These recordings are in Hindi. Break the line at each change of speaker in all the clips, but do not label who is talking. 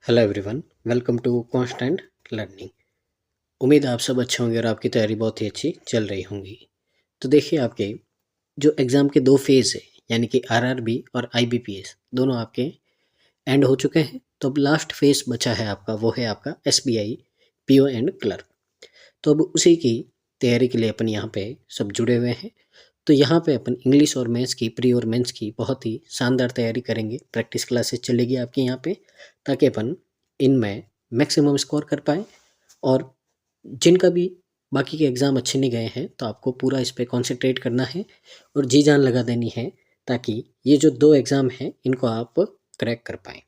Hello everyone, welcome to constant learning. उम्मीद है आप सब अच्छे होंगे और आपकी तैयारी बहुत ही अच्छी चल रही होंगी। तो देखिए, आपके जो एग्ज़ाम के दो फेज़ है, यानी कि आरआरबी और आईबीपीएस, दोनों आपके एंड हो चुके हैं। तो अब लास्ट फेज़ बचा है आपका, वो है आपका एसबीआई पीओ एंड क्लर्क। तो अब उसी की तैयारी के लिए अपन यहाँ पे सब जुड़े हुए हैं। तो यहाँ पे अपन इंग्लिश और मैथ्स की, प्री और मेंस की बहुत ही शानदार तैयारी करेंगे। प्रैक्टिस क्लासेस चलेगी आपकी यहाँ पे, ताकि अपन इनमें मैक्सिमम स्कोर कर पाएँ। और जिनका भी बाकी के एग्ज़ाम अच्छे नहीं गए हैं, तो आपको पूरा इस पे कॉन्सेंट्रेट करना है और जी जान लगा देनी है, ताकि ये जो 2 एग्ज़ाम हैं, इनको आप क्रैक कर पाएँ।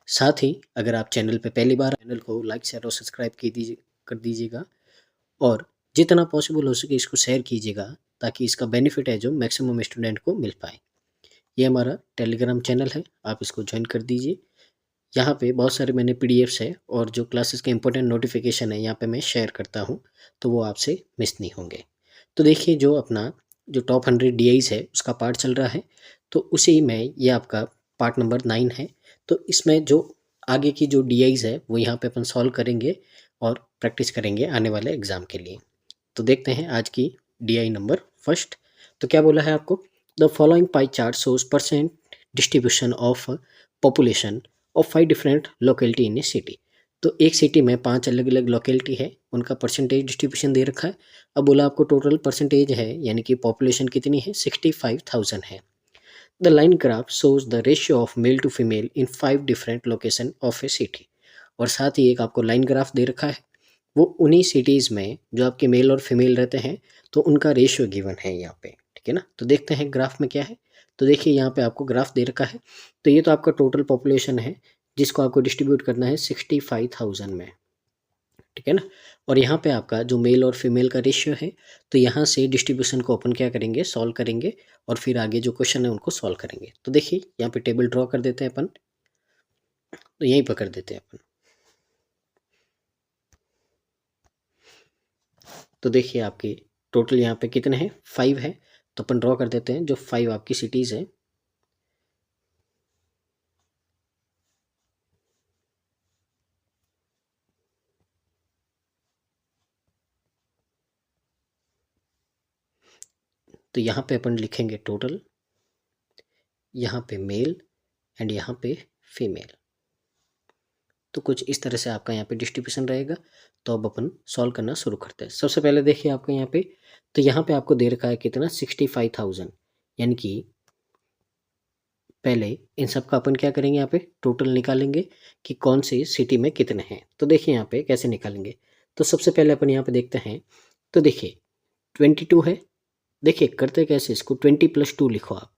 साथ ही अगर आप चैनल पे पहली बार, चैनल को लाइक, शेयर और सब्सक्राइब कर दीजिएगा और जितना पॉसिबल हो सके इसको शेयर कीजिएगा, ताकि इसका बेनिफिट है जो मैक्सिमम स्टूडेंट को मिल पाए। ये हमारा टेलीग्राम चैनल है, आप इसको ज्वाइन कर दीजिए। यहाँ पे बहुत सारे मैंने पीडीएफ्स है और जो क्लासेस के इंपॉर्टेंट नोटिफिकेशन है यहाँ पे मैं शेयर करता हूँ, तो वो आपसे मिस नहीं होंगे। तो देखिए, जो अपना जो टॉप 100 डीआईज है उसका पार्ट चल रहा है, तो उसी में ये आपका पार्ट नंबर 9 है। तो इसमें जो आगे की जो डीआईज है वो यहाँ पे अपन सॉल्व करेंगे और प्रैक्टिस करेंगे आने वाले एग्जाम के लिए। तो देखते हैं आज की डीआई नंबर फर्स्ट। तो क्या बोला है आपको, the following pie chart shows percent distribution of population of 5 different locality in A city. तो एक सिटी में 5 अलग अलग लोकेलिटी है, उनका परसेंटेज डिस्ट्रीब्यूशन दे रखा है। अब बोला आपको टोटल परसेंटेज है, यानी कि पॉपुलेशन कितनी है, 65,000 है। The line graph shows the ratio of male to female in 5 different location of a city. और साथ ही एक आपको लाइन ग्राफ दे रखा है, वो उन्हीं सिटीज़ में जो आपके मेल और फीमेल रहते हैं, तो उनका रेशियो गिवन है यहाँ पे। ठीक है ना। तो देखते हैं ग्राफ में क्या है। तो देखिए, यहाँ पे आपको ग्राफ दे रखा है। तो ये तो आपका टोटल पॉपुलेशन है, जिसको आपको डिस्ट्रीब्यूट करना है 65,000 में। ठीक है ना। और यहाँ पे आपका जो मेल और फीमेल का रेशियो है, तो यहाँ से डिस्ट्रीब्यूशन को अपन क्या करेंगे, सॉल्व करेंगे और फिर आगे जो क्वेश्चन है उनको सॉल्व करेंगे। तो देखिए, यहाँ पे टेबल ड्रॉ कर देते हैं अपन, तो यहीं पर कर देते हैं अपन। तो देखिए, आपके टोटल यहाँ पे कितने हैं, 5 है। तो अपन ड्रॉ कर देते हैं जो 5 आपकी सिटीज़ है। तो यहाँ पे अपन लिखेंगे टोटल, यहाँ पे मेल एंड यहाँ पे फीमेल। तो कुछ इस तरह से आपका यहाँ पे डिस्ट्रीब्यूशन रहेगा। तो अब अपन सॉल्व करना शुरू करते हैं। सबसे पहले देखिए आपको यहाँ पे, तो यहाँ पे आपको दे रखा है कितना, 65,000। यानी कि पहले इन सब का अपन क्या करेंगे, यहाँ पे टोटल निकालेंगे कि कौन सी सिटी में कितने हैं। तो देखिए यहाँ पे कैसे निकालेंगे। तो सबसे पहले अपन यहाँ पे देखते हैं। तो देखिए 22 है। देखिए करते कैसे, इसको 20 + 2 लिखो आप।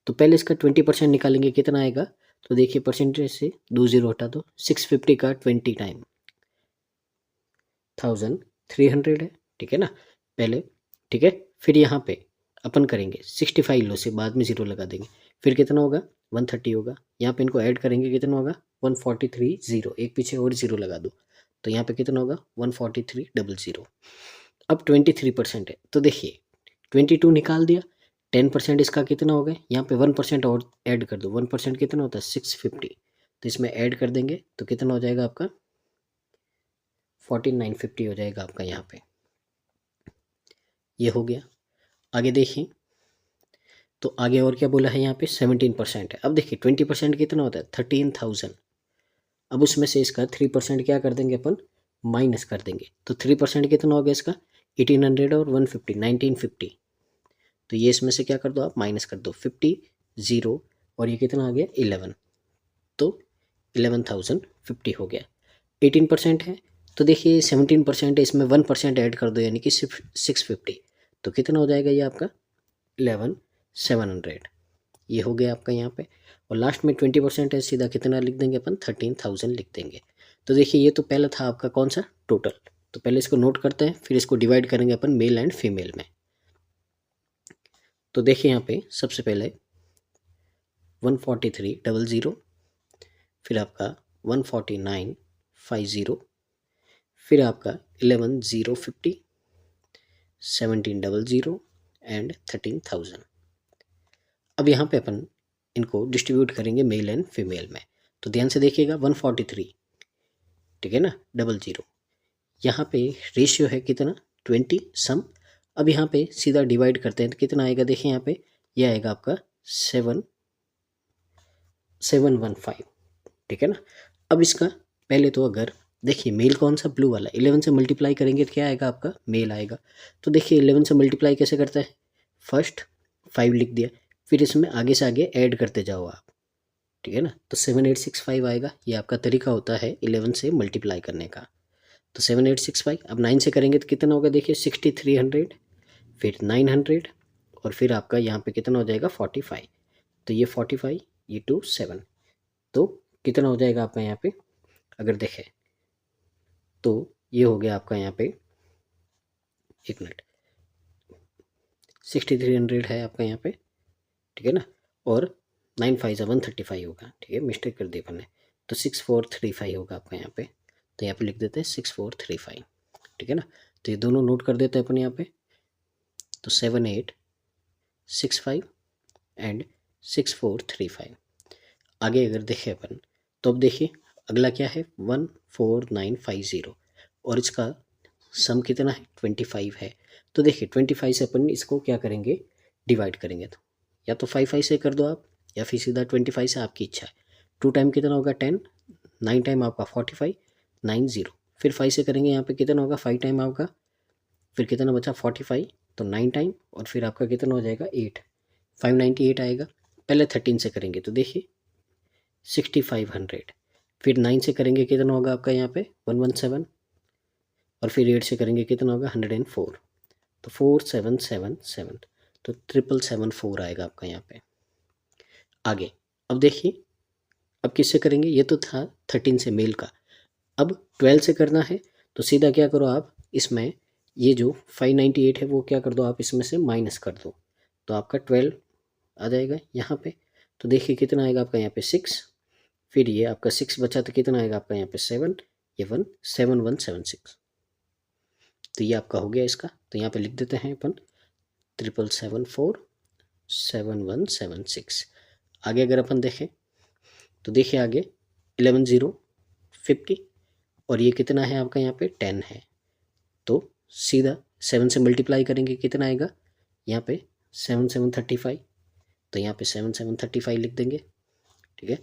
तो पहले इसका 20% निकालेंगे, कितना आएगा। तो देखिए परसेंटेज से 2 0 हटा दो, 650 का 20 टाइम 1300 है। ठीक है ना, पहले। ठीक है, फिर यहाँ पे अपन करेंगे 65 लो से बाद में 0 लगा देंगे, फिर कितना होगा, 130 होगा। यहाँ पे इनको ऐड करेंगे, कितना होगा, 143 0, एक पीछे और 0 लगा दो, तो यहाँ पे कितना होगा, 143 000। अब 23% है, तो देखिए 22 निकाल दिया, 10% इसका कितना हो गया, यहाँ पे 1% और ऐड कर दो। 1% कितना होता है, 650। तो इसमें ऐड कर देंगे तो कितना हो जाएगा आपका, 14950 हो जाएगा आपका यहाँ पे। ये हो गया। आगे देखिए, तो आगे और क्या बोला है, यहाँ पे 17% है। अब देखिए 20% कितना होता है, 13,000। अब उसमें से इसका 3% क्या कर देंगे अपन, माइनस कर देंगे। तो 3% कितना हो गया इसका, 1800 और 150, 1950। तो ये इसमें से क्या कर दो आप, माइनस कर दो, 50 0, और ये कितना आ गया, 11। तो 11,050 हो गया। 18% है, तो देखिए 17% है, इसमें 1% ऐड कर दो, यानी कि सिर्फ 650। तो कितना हो जाएगा ये आपका, 11,700। ये हो गया आपका यहाँ पे। और लास्ट में 20% है, सीधा कितना लिख देंगे अपन, 13,000 लिख देंगे। तो देखिए ये तो पहला था आपका कौन सा, टोटल। तो पहले इसको नोट करते हैं, फिर इसको डिवाइड करेंगे अपन मेल एंड फीमेल में। तो देखिए यहाँ पे सबसे पहले 143 000, फिर आपका 149 50, फिर आपका 11,050, 17 000 एंड 13,000। अब यहाँ पे अपन इनको डिस्ट्रीब्यूट करेंगे मेल एंड फीमेल में। तो ध्यान से देखिएगा 143, ठीक है ना, 00। यहाँ पे रेशियो है कितना 20 सम। अब यहाँ पे सीधा डिवाइड करते हैं तो कितना आएगा, देखिए यहाँ पे यह आएगा आपका 7715, ठीक है ना। अब इसका पहले तो अगर देखिए मेल कौन सा, ब्लू वाला, 11 से मल्टीप्लाई करेंगे तो क्या आएगा आपका, मेल आएगा। तो देखिए 11 से मल्टीप्लाई कैसे करता है, फर्स्ट 5 लिख दिया, फिर इसमें आगे से आगे ऐड करते जाओ आप, ठीक है ना। तो 7865 आएगा, ये आपका तरीका होता है 11 से मल्टीप्लाई करने का। तो 7865, अब 9 से करेंगे तो कितना होगा, देखिए 6300, फिर 900, और फिर आपका यहाँ पे कितना हो जाएगा 45। तो ये 45, ये 2 7, तो कितना हो जाएगा आपका यहाँ पे, अगर देखें तो ये हो गया आपका यहाँ पे, एक मिनट, 6300 है आपका यहाँ पे, ठीक है ना, और 9 5 135 होगा, ठीक है, मिस्टेक कर दी अपन ने। तो 6435 होगा आपका यहाँ पे, तो यहाँ पे लिख देते हैं 6435, ठीक है ना। तो ये दोनों नोट कर देते हैं अपन यहाँ पे। तो 7865 एंड 6435। आगे अगर देखें अपन तो अब देखिए अगला क्या है, 14950, और इसका सम कितना है 25 है। तो देखिए 25 से अपन इसको क्या करेंगे, डिवाइड करेंगे। तो या तो 5 से कर दो आप, या फिर सीधा 25 से, आपकी इच्छा है। 2 टाइम कितना होगा 10, 9 टाइम आपका 45, 90, फिर 5 से करेंगे यहाँ पे कितना होगा, 5 टाइम आपका, फिर कितना बचा 45, तो 9 टाइम, और फिर आपका कितना हो जाएगा 8, 598 आएगा। पहले 13 से करेंगे तो देखिए 6500, फिर 9 से करेंगे कितना होगा आपका यहाँ पे 117, और फिर 8 से करेंगे कितना होगा 104, तो 4777, तो 7774 आएगा आपका यहाँ पे। आगे अब देखिए अब किससे करेंगे, ये तो था 13 से मेल का, अब 12 से करना है। तो सीधा क्या करो आप, इसमें ये जो 598 है वो क्या कर दो आप, इसमें से माइनस कर दो, तो आपका 12 आ जाएगा यहाँ पे। तो देखिए कितना आएगा आपका यहाँ पे 6, फिर ये आपका 6 बचा तो कितना आएगा आपका यहाँ पे 7, ये 17176। तो ये आपका हो गया इसका। तो यहाँ पे लिख देते हैं अपन 77747176। आगे अगर अपन देखें तो देखिए आगे 11050, और ये कितना है आपका यहाँ पे 10 है। तो सीधा 7 से मल्टीप्लाई करेंगे कितना आएगा यहाँ पे 7735, तो यहाँ पे 7735 लिख देंगे, ठीक है।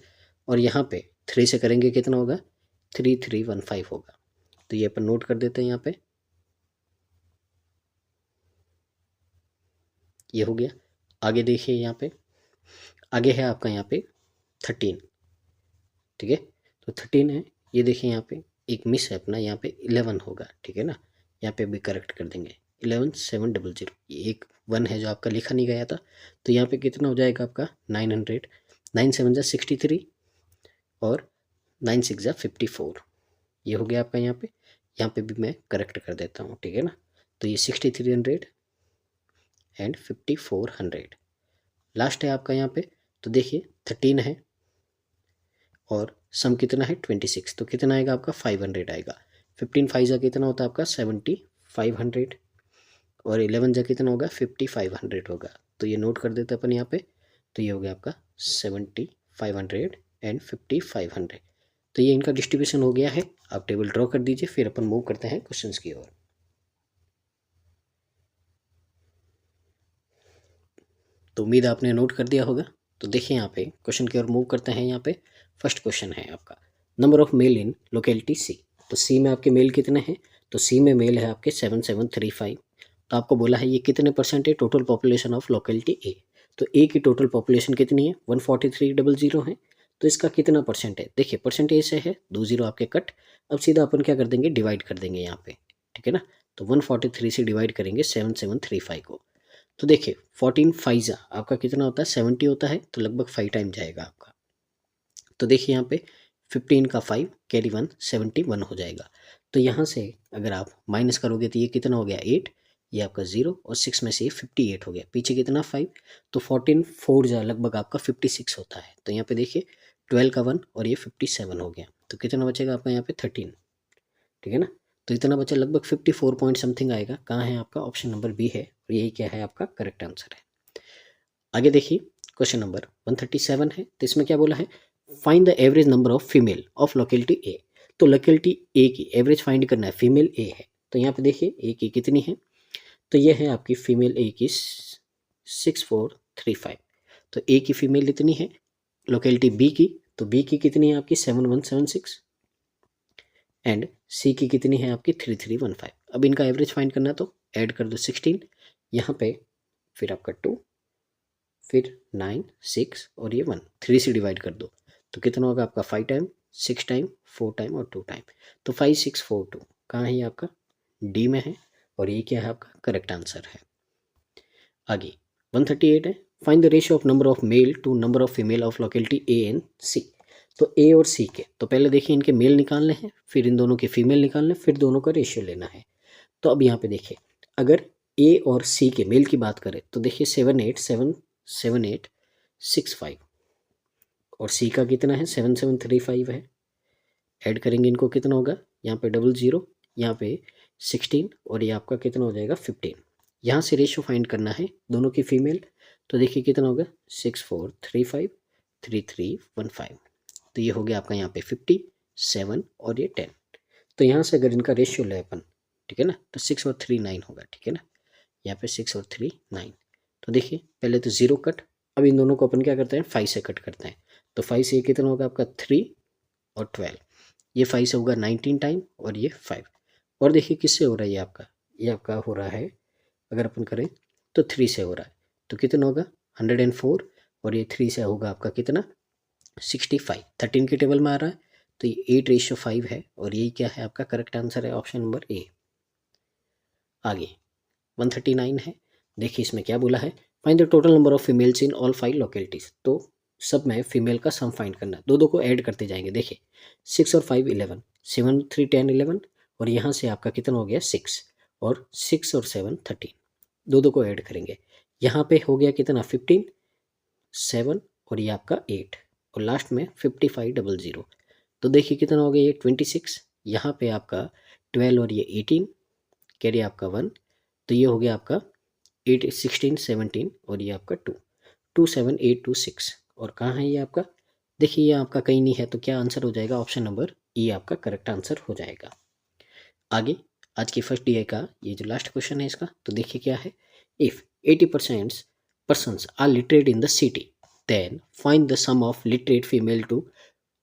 और यहाँ पे 3 से करेंगे कितना होगा 3315 होगा। तो ये अपन नोट कर देते हैं यहाँ पे, ये हो गया। आगे देखिए यहाँ पे आगे है आपका यहाँ पे 13, ठीक है। तो 13 है, ये देखिए यहाँ पे एक मिस है अपना, यहाँ पे 11 होगा, ठीक है ना। यहाँ पे भी करेक्ट कर देंगे 11700, ये एक 1 है जो आपका लिखा नहीं गया था। तो यहाँ पे कितना हो जाएगा आपका 900, 9 7 जा 63, और 9 6 जा 54, ये हो गया आपका यहाँ पे भी मैं करेक्ट कर देता हूँ, ठीक है ना। तो ये 6300 एंड 5400 लास्ट है आपका यहाँ पे। तो देखिए 13 है और सम कितना है 26, तो कितना आएगा आपका 500 आएगा। 15 5 जा कितना होता है आपका 7500, और 11 जा कितना होगा 5500 होगा। तो ये नोट कर देते अपन यहाँ पे। तो ये हो गया आपका 7500 एंड 5500। तो ये इनका डिस्ट्रीब्यूशन हो गया है। आप टेबल ड्रॉ कर दीजिए, फिर अपन मूव करते हैं क्वेश्चंस की ओर। तो उम्मीद आपने नोट कर दिया होगा। तो देखिए यहाँ पे क्वेश्चन की ओर मूव करते हैं। यहाँ पे फर्स्ट क्वेश्चन है आपका, number of male in locality C. तो सी में आपके मेल कितने हैं, तो सी में मेल है आपके 7735। तो आपको बोला है ये कितने परसेंट है total population of locality A. तो ए की टोटल पॉपुलेशन कितनी है 14300 है। तो इसका कितना परसेंट है, देखिए परसेंटेज से है 2 0 आपके कट। अब सीधा अपन क्या कर देंगे, डिवाइड कर देंगे यहाँ पे, ठीक है ना। तो 143 से डिवाइड करेंगे 7735 को। तो देखिए 14 5 आपका कितना होता है 70 होता है, तो लगभग 5 टाइम जाएगा आपका। तो देखिए यहाँ पे 15 का 5 कैरी 1 71 हो जाएगा। तो यहाँ से अगर आप माइनस करोगे तो ये कितना हो गया 8, ये आपका 0, और 6 में से 58 हो गया, पीछे कितना 5। तो 14 4 जा लगभग आपका 56 होता है। तो यहाँ पे देखिए 12 का 1 और ये 57 हो गया। तो कितना बचेगा आपका यहाँ पे 13, ठीक है ना। तो इतना बचा लगभग 54 पॉइंट समथिंग आएगा। कहाँ है आपका, ऑप्शन नंबर बी है, और यही क्या है आपका करेक्ट आंसर है। आगे देखिए क्वेश्चन नंबर 137 है। तो इसमें क्या बोला है, find the average number of female of locality A. तो लोकेलिटी ए की एवरेज फाइंड करना है, फीमेल ए है तो यहाँ पे देखिए ए की कितनी है, तो ये है आपकी फीमेल ए की 6435। तो ए की फीमेल इतनी है, लोकेलिटी बी की, तो बी की कितनी है आपकी 7176 एंड सी की कितनी है आपकी 3315। अब इनका एवरेज फाइंड करना है तो ऐड कर दो 16 यहाँ पे, फिर आपका 2, फिर 9 6 और ये 1, 3 से डिवाइड कर दो तो कितना होगा आपका 5 टाइम 6 टाइम 4 टाइम और 2 टाइम, तो 5642 कहाँ है ये आपका डी में है और ये क्या है आपका करेक्ट आंसर है। आगे 138 है, find the ratio of number of male to number of female of locality A and C. तो ए और सी के, तो पहले देखिए इनके मेल निकालने हैं, फिर इन दोनों के फीमेल निकालने, फिर दोनों का रेशियो लेना है। तो अब यहाँ पे देखिए अगर ए और सी के मेल की बात करें तो देखिए 7865 और सी का कितना है 7735 है। ऐड करेंगे इनको कितना होगा, यहाँ पे 00, यहाँ पे 16 और ये आपका कितना हो जाएगा 15। यहाँ से रेशियो फाइंड करना है दोनों की फीमेल, तो देखिए कितना होगा 6435 3315, तो ये हो गया आपका यहाँ पे 57 और ये 10। तो यहाँ से अगर इनका रेशियो ले अपन, ठीक है ना, तो 6 और 3 9 होगा, ठीक है ना, यहाँ पे 6 और 3 9। तो देखिए पहले तो 0 कट, अब इन दोनों को अपन क्या करते हैं 5 से कट करते हैं, तो 5 से ये कितना होगा आपका 3 और 12, ये 5 से होगा 19 टाइम और ये 5। और देखिए किससे हो रहा है ये आपका हो रहा है अगर अपन करें तो 3 से हो रहा है, तो कितना होगा 104 और ये 3 से होगा आपका कितना 65, 13 के टेबल में आ रहा है, तो ये 8:5 है और यही क्या है आपका करेक्ट आंसर है ऑप्शन नंबर ए। आगे 139 है, देखिए इसमें क्या बोला है, find the total number of females in all 5 localities. तो सब में फीमेल का सम फाइंड करना है, दो को ऐड करते जाएंगे। देखिए 6 और 5 11, 7 3 10 11 और यहाँ से आपका कितना हो गया 6 और 6 और 7 13, दो को ऐड करेंगे, यहाँ पे हो गया कितना 15 7 और ये आपका 8 और लास्ट में 5500। तो देखिए कितना हो गया ये 26, यहाँ पे आपका 12 और ये 18 कैरी आपका 1, तो ये हो गया आपका 8 16 17 और ये आपका 2 27826 और कहाँ है ये आपका, देखिए ये आपका कहीं नहीं है, तो क्या आंसर हो जाएगा ऑप्शन नंबर ई आपका करेक्ट आंसर हो जाएगा। आगे आज की फर्स्ट डीआई का ये जो लास्ट क्वेश्चन है इसका, तो देखिए क्या है, if 80% persons are literate in the city then find the sum of literate female to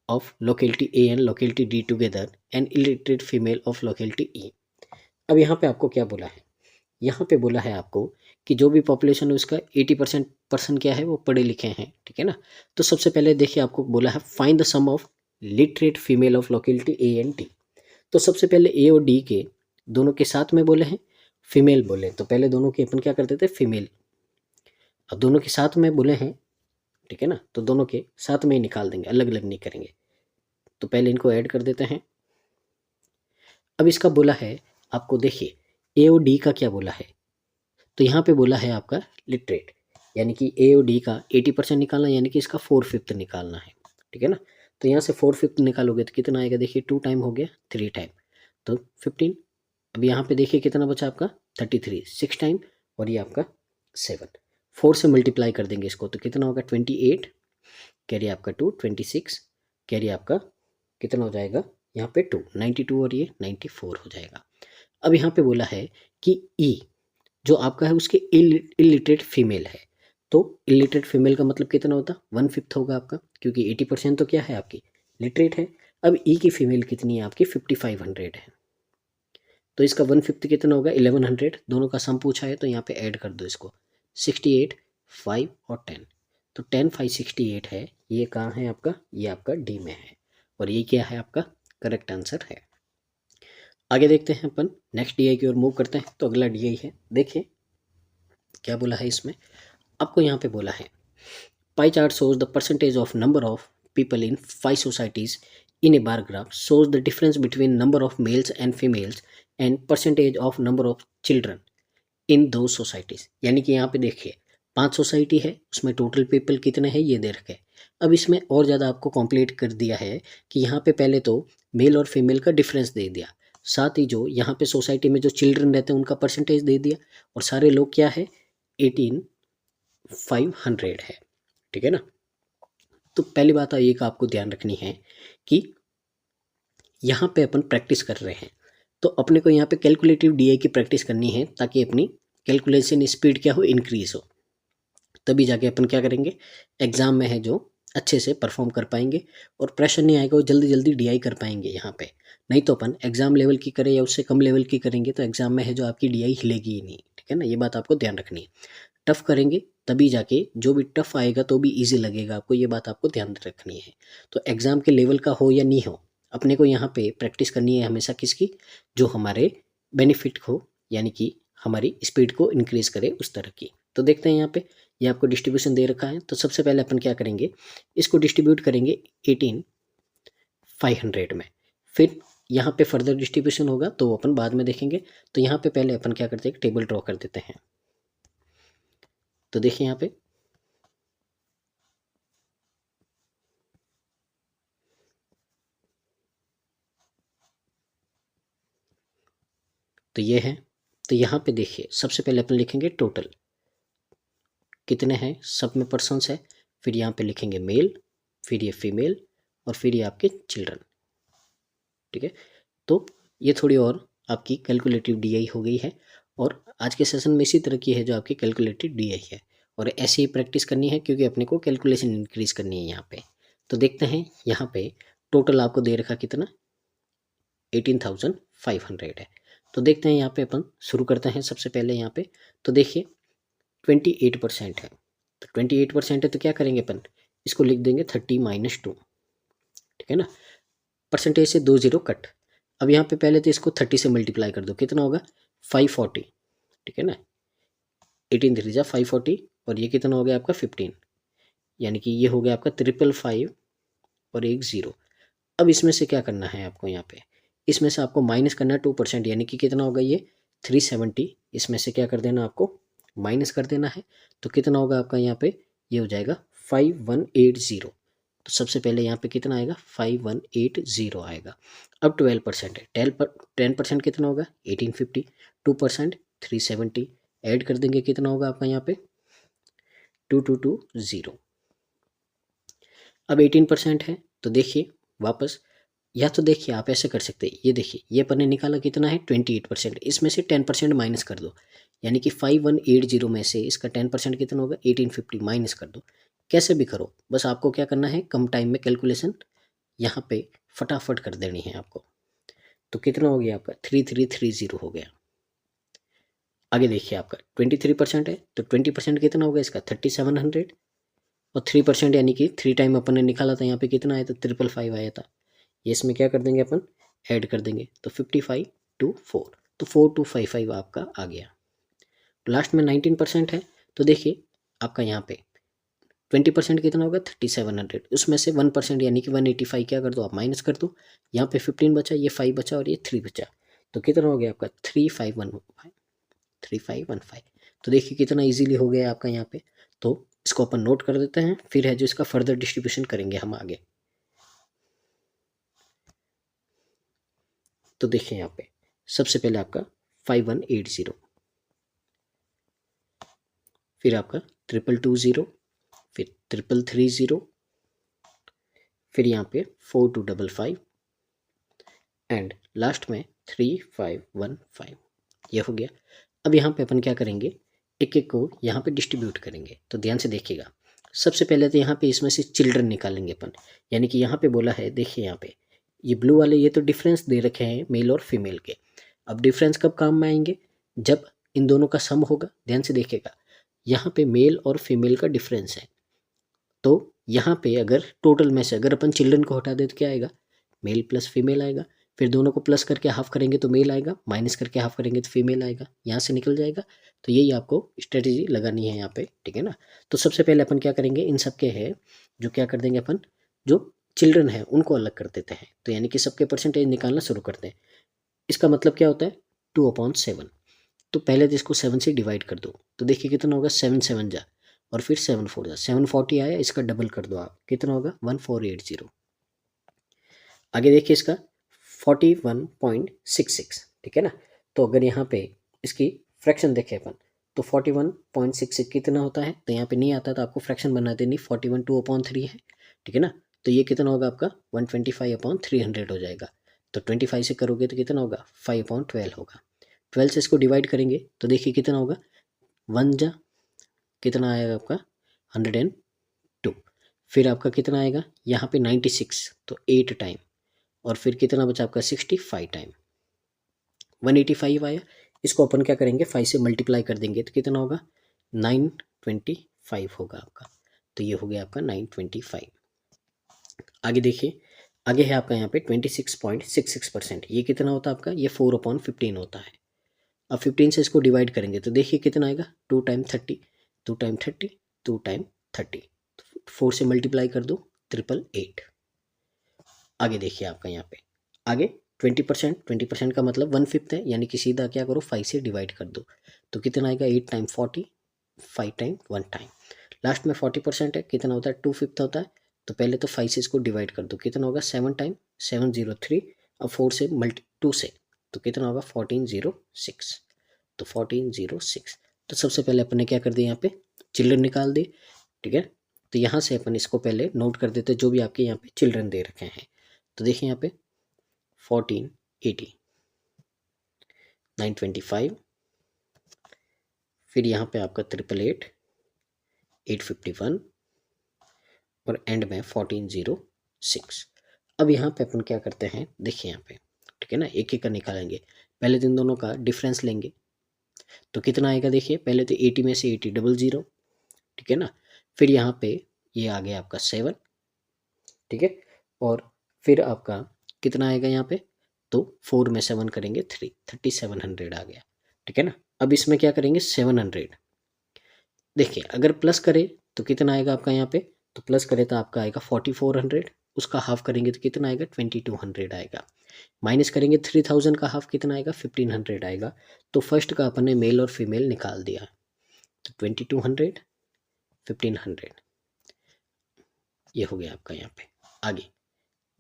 of locality A and locality D together and illiterate female of locality E। अब यहाँ पे आपको क्या बोला है, यहाँ पे बोला है आपको कि जो भी पॉपुलेशन है उसका 80% पर्सन क्या है वो पढ़े लिखे हैं, ठीक है ना। तो सबसे पहले देखिए आपको बोला है find the sum of literate female of locality A and D. तो सबसे पहले ए और डी के दोनों के साथ में बोले हैं फीमेल बोले, तो पहले दोनों के अपन क्या करते थे फीमेल, अब दोनों के साथ में बोले हैं, ठीक है ना, तो दोनों के साथ में ही निकाल देंगे, अलग अलग नहीं करेंगे। तो पहले इनको ऐड कर देते हैं। अब इसका बोला है आपको, देखिए ए और डी का क्या बोला है, तो यहाँ पे बोला है आपका लिटरेट, यानी कि ए और डी का 80% निकालना, यानी कि इसका 4/5 निकालना है, ठीक है ना। तो यहाँ से 4/5 निकालोगे तो कितना आएगा, देखिए 2 टाइम हो गया 3 टाइम तो 15। अब यहाँ पे देखिए कितना बचा आपका 33, 6 टाइम और ये आपका 7, 4 से मल्टीप्लाई कर देंगे इसको तो कितना होगा 28, कैरी आपका 2 26, कैरी आपका कितना हो जाएगा यहाँ पे 2 92 और ये 94 हो जाएगा। अब यहाँ पे बोला है कि ई जो आपका है उसके इलिटरेट फीमेल है, तो इलिटरेट फीमेल का मतलब कितना होता 1/5 होगा आपका, क्योंकि 80% तो क्या है आपकी लिटरेट है। अब ई की फीमेल कितनी है आपकी 5500 है, तो इसका 1/5 कितना होगा 1100, दोनों का सम पूछा है तो यहाँ पे ऐड कर दो इसको 68 5 और 10, तो 10 5 68 है, ये कहाँ है आपका, ये आपका डी में है और ये क्या है आपका करेक्ट आंसर है। आगे देखते हैं अपन नेक्स्ट डीआई की ओर मूव करते हैं। तो अगला डीआई है, देखिए क्या बोला है इसमें, आपको यहाँ पे बोला है pie chart shows the percentage of number of people in 5 societies in A bar graph shows the difference between number of males and females and percentage of number of children in दो सोसाइटीज। यानी कि यहाँ पे देखिए 5 सोसाइटी है, उसमें टोटल पीपल कितने हैं ये दे रखे। अब इसमें और ज़्यादा आपको कॉम्प्लीट कर दिया है कि यहाँ पे पहले तो मेल और फीमेल का डिफरेंस दे दिया, साथ ही जो यहाँ पे सोसाइटी में जो चिल्ड्रन रहते हैं उनका परसेंटेज दे दिया, और सारे लोग क्या है 18500 है, ठीक है ना। तो पहली बात एक आपको ध्यान रखनी है कि यहाँ पे अपन प्रैक्टिस कर रहे हैं, तो अपने को यहाँ पे कैलकुलेटिव डीआई की प्रैक्टिस करनी है ताकि अपनी कैलकुलेशन स्पीड क्या हो, इंक्रीज हो। तभी जाके अपन क्या करेंगे, एग्जाम में है जो अच्छे से परफॉर्म कर पाएंगे और प्रेशर नहीं आएगा, वो जल्दी जल्दी डीआई कर पाएंगे यहाँ पे। नहीं तो अपन एग्जाम लेवल की करें या उससे कम लेवल की करेंगे तो एग्जाम में है जो आपकी डीआई हिलेगी ही नहीं, ठीक है ना। ये बात आपको ध्यान रखनी है। टफ करेंगे तभी जाके जो भी टफ आएगा तो भी इजी लगेगा आपको, ये बात आपको ध्यान रखनी है। तो एग्जाम के लेवल का हो या नहीं हो, अपने को यहाँ पे प्रैक्टिस करनी है हमेशा किसकी, जो हमारे बेनिफिट हो, यानी कि हमारी स्पीड को इंक्रीज करे उस तरह की। तो देखते हैं यहाँ पे ये आपको डिस्ट्रीब्यूशन दे रखा है। तो सबसे पहले अपन क्या करेंगे, इसको डिस्ट्रीब्यूट करेंगे 18,500 में, फिर यहाँ पे फर्दर डिस्ट्रीब्यूशन होगा तो अपन बाद में देखेंगे। तो यहाँ पे पहले अपन क्या करते हैं, एक टेबल ड्रॉ कर देते हैं। तो देखिए यहाँ पे तो ये है। तो यहाँ पे देखिए सबसे पहले अपन लिखेंगे टोटल कितने हैं, सब में पर्सन्स है, फिर यहाँ पे लिखेंगे मेल, फिर ये फीमेल और फिर ये आपके चिल्ड्रन, ठीक है। तो ये थोड़ी और आपकी कैलकुलेटिव डीआई हो गई है, और आज के सेशन में इसी तरह की है जो आपकी कैलकुलेटिव डीआई है, और ऐसे ही प्रैक्टिस करनी है क्योंकि अपने को कैलकुलेशन इंक्रीज करनी है यहाँ पे। तो देखते हैं यहाँ पे टोटल आपको दे रखा कितना, 18,500 है। तो देखते हैं यहाँ पे अपन शुरू करते हैं सबसे पहले यहाँ पे। तो देखिए 28% है, तो 28% है तो क्या करेंगे अपन, इसको लिख देंगे 30 - 2, ठीक है ना। परसेंटेज से 2 0 कट। अब यहाँ पे पहले तो इसको 30 से मल्टीप्लाई कर दो, कितना होगा 540, ठीक है ना। 18 3 जा 540 और ये कितना हो गया आपका 15, यानी कि ये हो गया आपका 555 और एक 0। अब इसमें से क्या करना है आपको, यहाँ पे इसमें से आपको माइनस करना है 2%, यानी कि कितना होगा ये 370, इसमें से क्या कर देना आपको माइनस कर देना है। तो कितना होगा आपका यहाँ पे, ये हो जाएगा 5180। तो सबसे पहले यहाँ पे कितना आएगा 5180 आएगा। अब 12% है, 10% कितना होगा 1850, 2% 370, ऐड कर देंगे कितना होगा आपका यहाँ पे 2220। अब 18% है तो देखिए वापस, या तो देखिए आप ऐसे कर सकते हैं, ये देखिए ये अपन ने निकाला कितना है 28%, इसमें से 10% माइनस कर दो, यानी कि 5180 में से इसका 10% कितना होगा 1850 माइनस कर दो। कैसे भी करो, बस आपको क्या करना है, कम टाइम में कैलकुलेशन यहाँ पे फटाफट कर देनी है आपको। तो कितना हो गया आपका 3330 हो गया। आगे देखिए आपका 23% है तो 20% कितना होगा इसका 3700, और 3% यानी कि 3 टाइम अपन ने निकाला था, यहाँ पे कितना आया था 555 आया था। ये इसमें क्या कर देंगे अपन, ऐड कर देंगे, तो 55 to 4, तो 4255 आपका आ गया। लास्ट में 19% है तो देखिए आपका यहाँ पे 20% कितना होगा 3700, उसमें से 1% यानी कि 185 क्या कर दो आप माइनस कर दो, यहाँ पे 15 बचा, ये 5 बचा और ये 3 बचा, तो कितना हो गया आपका 3515। तो देखिए कितना इजीली हो गया आपका यहाँ पे। तो इसको अपन नोट कर देते हैं, फिर है जो इसका फर्दर डिस्ट्रीब्यूशन करेंगे हम आगे। तो देखिए यहाँ पे सबसे पहले आपका 5180, फिर आपका 2220, फिर 3330, फिर यहाँ पे 4255 एंड लास्ट में 3515, ये हो गया। अब यहाँ पे अपन क्या करेंगे, एक एक को यहाँ पे डिस्ट्रीब्यूट करेंगे। तो ध्यान से देखिएगा, सबसे पहले तो यहाँ पे इसमें से चिल्ड्रन निकालेंगे अपन, यानी कि यहाँ पे बोला है, देखिए यहाँ पे ये ब्लू वाले ये तो डिफरेंस दे रखे हैं मेल और फीमेल के। अब डिफरेंस कब काम में आएंगे, जब इन दोनों का सम होगा। ध्यान से देखिएगा, यहाँ पे मेल और फीमेल का डिफरेंस है, तो यहाँ पे अगर टोटल में से अगर अपन चिल्ड्रन को हटा दे तो क्या आएगा, मेल प्लस फीमेल आएगा, फिर दोनों को प्लस करके हाफ करेंगे तो मेल आएगा, माइनस करके हाफ करेंगे तो फीमेल आएगा, यहाँ से निकल जाएगा। तो यही आपको स्ट्रेटेजी लगानी है यहाँ पे, ठीक है ना। तो सबसे पहले अपन क्या करेंगे, इन सब के है जो क्या कर देंगे अपन, जो चिल्ड्रन है उनको अलग कर देते हैं, तो यानी कि सबके परसेंटेज निकालना शुरू करते हैं। इसका मतलब क्या होता है 2/7। तो पहले तो इसको 7 से डिवाइड कर दो, तो देखिए कितना होगा 7 7 जा और फिर 7 4 जा, 740 आया, इसका डबल कर दो आप, कितना होगा 1480। आगे देखिए इसका 41.66, ठीक है ना। तो अगर यहाँ पे इसकी फ्रैक्शन देखें अपन, तो 41.66 कितना होता है, तो यहाँ पे नहीं आता तो आपको फ्रैक्शन बना देनी, 41 2/3 है, ठीक है ना। तो ये कितना होगा आपका 125/300 हो जाएगा। तो 25 से करोगे तो कितना होगा 5/12 होगा। 12 से इसको डिवाइड करेंगे तो देखिए कितना होगा, 1 जा कितना आएगा आपका 102, फिर आपका कितना आएगा यहाँ पे 96, तो 8 टाइम, और फिर कितना बचा आपका 65 टाइम, 185 आया। इसको अपन क्या करेंगे 5 से मल्टीप्लाई कर देंगे तो कितना होगा 925 होगा आपका। तो ये हो गया आपका 925। आगे देखिए, आगे है आपका यहाँ पे 26.66%, ये कितना होता है आपका, ये 4/15 होता है। अब 15 से इसको डिवाइड करेंगे तो देखिए कितना आएगा 2 टाइम 30, 2 टाइम 30, 2 टाइम 30, 4 से मल्टीप्लाई कर दो 888। आगे देखिए आपका यहाँ पे आगे 20% का मतलब 1/5 है, यानी कि सीधा क्या करो 5 से डिवाइड कर दो तो कितना आएगा 8 टाइम 40, 5 टाइम 1 टाइम। लास्ट में 40% है, कितना होता है 2/5 होता है। तो पहले तो 5 से इसको डिवाइड कर दो, कितना होगा 7 टाइम 703, अब 4 से मल्टी 2 से तो कितना होगा 1406, तो 1406। तो सबसे पहले अपन ने क्या कर दिया यहाँ पे चिल्ड्रन निकाल दिए, ठीक है। तो यहाँ से अपन इसको पहले नोट कर देते जो भी आपके यहाँ पे चिल्ड्रन दे रखे हैं। तो देखिए यहाँ पे 1480, 925, फिर यहाँ पे आपका 888, 851 और एंड में 1406। अब यहाँ पे अपन क्या करते हैं देखिए यहाँ पे, ठीक है ना, एक एक का निकालेंगे। पहले दिन दोनों का डिफरेंस लेंगे तो कितना आएगा देखिए, पहले तो 80 में से 80 00, ठीक है ना। फिर यहाँ पे ये आ गया आपका 7, ठीक है, और फिर आपका कितना आएगा यहाँ पे, तो 4 में 7 करेंगे 3, 3700 आ गया, ठीक है ना। अब इसमें क्या करेंगे 700, देखिए अगर प्लस करें तो कितना आएगा आपका यहाँ पे, तो प्लस करें तो आपका आएगा 4400, उसका हाफ करेंगे तो कितना आएगा 2200 आएगा। माइनस करेंगे 3000 का हाफ कितना आएगा 1500 आएगा। तो फर्स्ट का अपन ने मेल और फीमेल निकाल दिया, तो 2200, 1500, ये हो गया आपका यहाँ पे। आगे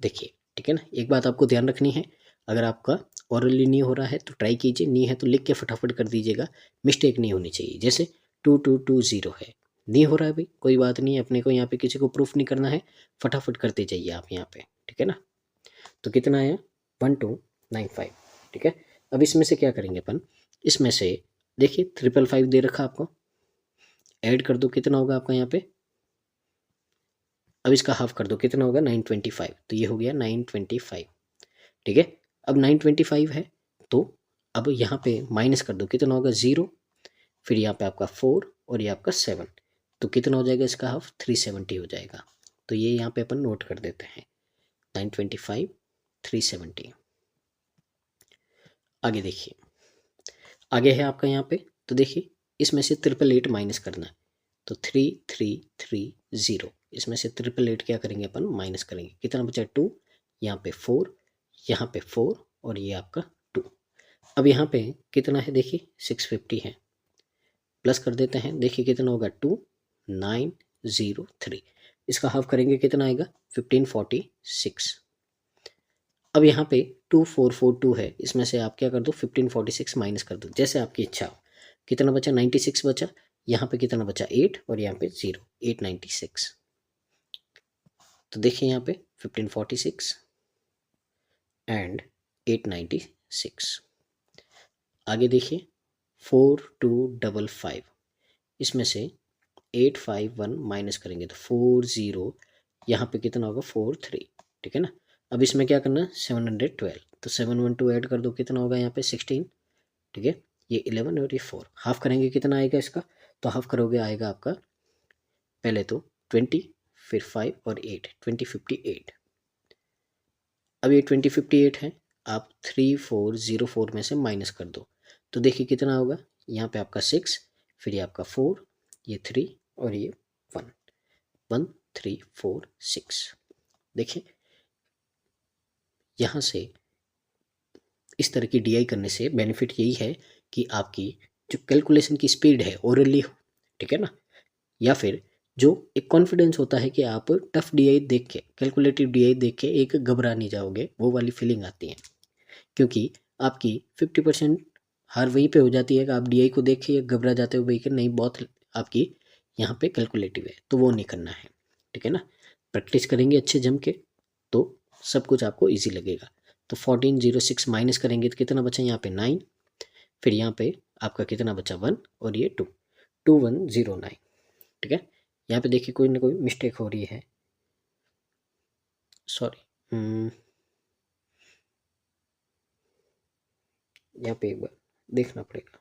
देखिए, ठीक है ना, एक बात आपको ध्यान रखनी है, अगर आपका ओरली नहीं हो रहा है तो ट्राई कीजिए, नहीं है तो लिख के फटाफट कर दीजिएगा, मिस्टेक नहीं होनी चाहिए। जैसे 2220 है, नहीं हो रहा है भाई कोई बात नहीं है, अपने को यहाँ पे किसी को प्रूफ नहीं करना है, फटाफट करते जाइए आप यहाँ पे, ठीक है ना। तो कितना आया 1295, ठीक है। अब इसमें से क्या करेंगे अपन, इसमें से देखिए 555 दे रखा आपको, ऐड कर दो कितना होगा आपका यहाँ पे, अब इसका हाफ कर दो कितना होगा 925, तो ये हो गया 925, ठीक है। अब 925 है तो अब यहाँ पे माइनस कर दो कितना होगा 0, फिर यहाँ पे आपका 4 और ये आपका 7, तो कितना हो जाएगा इसका हाफ 370 हो जाएगा। तो ये यहाँ पे अपन नोट कर देते हैं 925 370। आगे देखिए, आगे है आपका यहाँ पे, तो देखिए इसमें से 888 माइनस करना है, तो 3330, इसमें से 888 क्या करेंगे अपन माइनस करेंगे, कितना बचा 2, यहाँ पे 4, यहाँ पे 4 और ये आपका 2। अब यहाँ पे कितना है देखिए 650 है, प्लस कर देते हैं, देखिए कितना होगा 2903, इसका हाफ करेंगे कितना आएगा 1546। अब यहाँ पे 2442 है, इसमें से आप क्या कर दो 1546 माइनस कर दो, जैसे आपकी इच्छा हो। कितना बचा 96 बचा, यहाँ पे कितना बचा 8 और यहाँ पे 0, 896। तो देखिए यहाँ पे 1546 एंड 896। आगे देखिए 4255, इसमें से 851 माइनस करेंगे तो 40, यहाँ पे कितना होगा 43, ठीक है ना। अब इसमें क्या करना है 712, तो 712 ऐड कर दो कितना होगा यहाँ पे 16, ठीक है, ये 11 और ये 4, हाफ करेंगे कितना आएगा इसका, तो हाफ करोगे आएगा आपका पहले तो 20, फिर 5 और 8, 2058। अब ये 2058 है, आप 3404 में से माइनस कर दो, तो देखिए कितना होगा, यहाँ पे आपका 6, फिर ये आपका 4, ये 3 और ये 1, 1346। देखिए यहाँ से इस तरह की डीआई करने से बेनिफिट यही है कि आपकी जो कैलकुलेशन की स्पीड है ओरली हो, ठीक है ना, या फिर जो एक कॉन्फिडेंस होता है कि आप टफ डीआई देख के कैलकुलेटिव डीआई देख के एक घबरा नहीं जाओगे, वो वाली फीलिंग आती है। क्योंकि आपकी 50% हार वहीं पे हो जाती है कि आप डीआई को देख के घबरा जाते हो भाई कि नहीं बहुत आपकी यहाँ पे कैलकुलेटिव है, तो वो नहीं करना है, ठीक है ना। प्रैक्टिस करेंगे अच्छे जम के तो सब कुछ आपको इजी लगेगा। तो 1406 माइनस करेंगे तो कितना बचा यहाँ पे 9, फिर यहाँ पे आपका कितना बचा 1 और ये 2, 2109। ठीक है, यहाँ पे देखिए कोई ना कोई मिस्टेक हो रही है, सॉरी, यहाँ पे एक बार देखना पड़ेगा।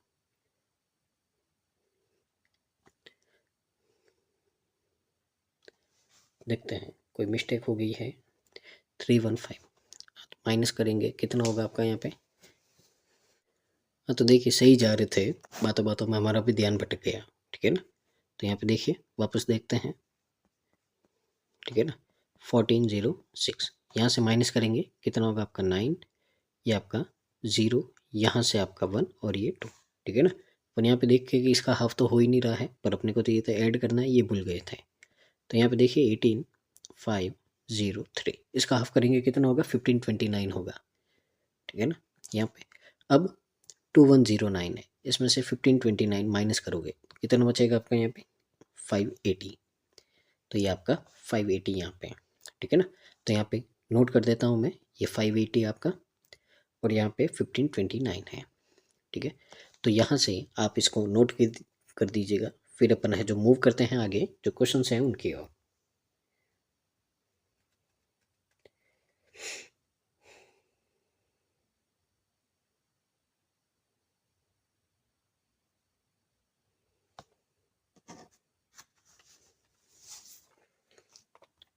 देखते हैं कोई मिस्टेक हो गई है। 315 माइनस करेंगे कितना होगा आपका यहाँ पे। हाँ तो देखिए सही जा रहे थे, बातों बातों में हमारा भी ध्यान भटक गया। ठीक है ना, तो यहाँ पे देखिए वापस देखते हैं। ठीक है ना, 1406 यहाँ से माइनस करेंगे कितना होगा आपका 9, ये आपका 0, यहाँ से आपका 1 और ये 2। ठीक है ना, पर यहाँ पे देखिए कि इसका हाफ तो हो ही नहीं रहा है, पर अपने को तो ये तो ऐड करना है, ये भूल गए थे। तो यहाँ पे देखिए 18503, इसका हाफ करेंगे कितना होगा 1529 होगा। ठीक है ना, यहाँ पे अब 2109 है, इसमें से 1529 माइनस करोगे तो कितना बचेगा आपका यहाँ पे 580। तो ये आपका 580 यहाँ पे। ठीक है ना, तो यहाँ पे नोट कर देता हूँ मैं, ये 580 आपका और यहाँ पे 1529 है। ठीक है, तो यहाँ से आप इसको नोट कर दीजिएगा। फिर अपन है जो मूव करते हैं आगे जो क्वेश्चन हैं उनकी ओर।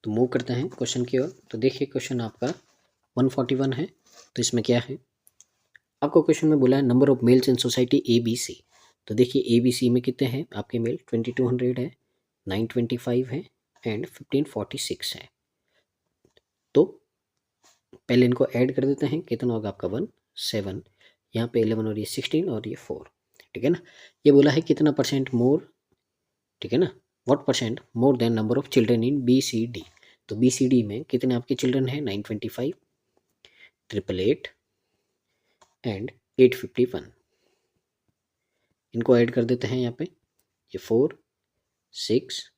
तो मूव करते हैं क्वेश्चन की ओर। तो देखिए क्वेश्चन आपका 141 है। तो इसमें क्या है, आपको क्वेश्चन में बोला है number of males in society ABC। तो देखिए ABC में कितने हैं आपके मेल, 2200 है, 925 है एंड 1546 है। तो पहले इनको ऐड कर देते हैं, कितना होगा आपका 1 7, यहाँ पे 11 और ये 16 और ये 4। ठीक है ना, ये बोला है कितना परसेंट मोर। ठीक है ना, what percent more than number of children in BCD। तो BCD में कितने आपके चिल्ड्रन हैं 925, 888 एंड 851। इनको ऐड कर देते हैं यहाँ पे, ये 4 6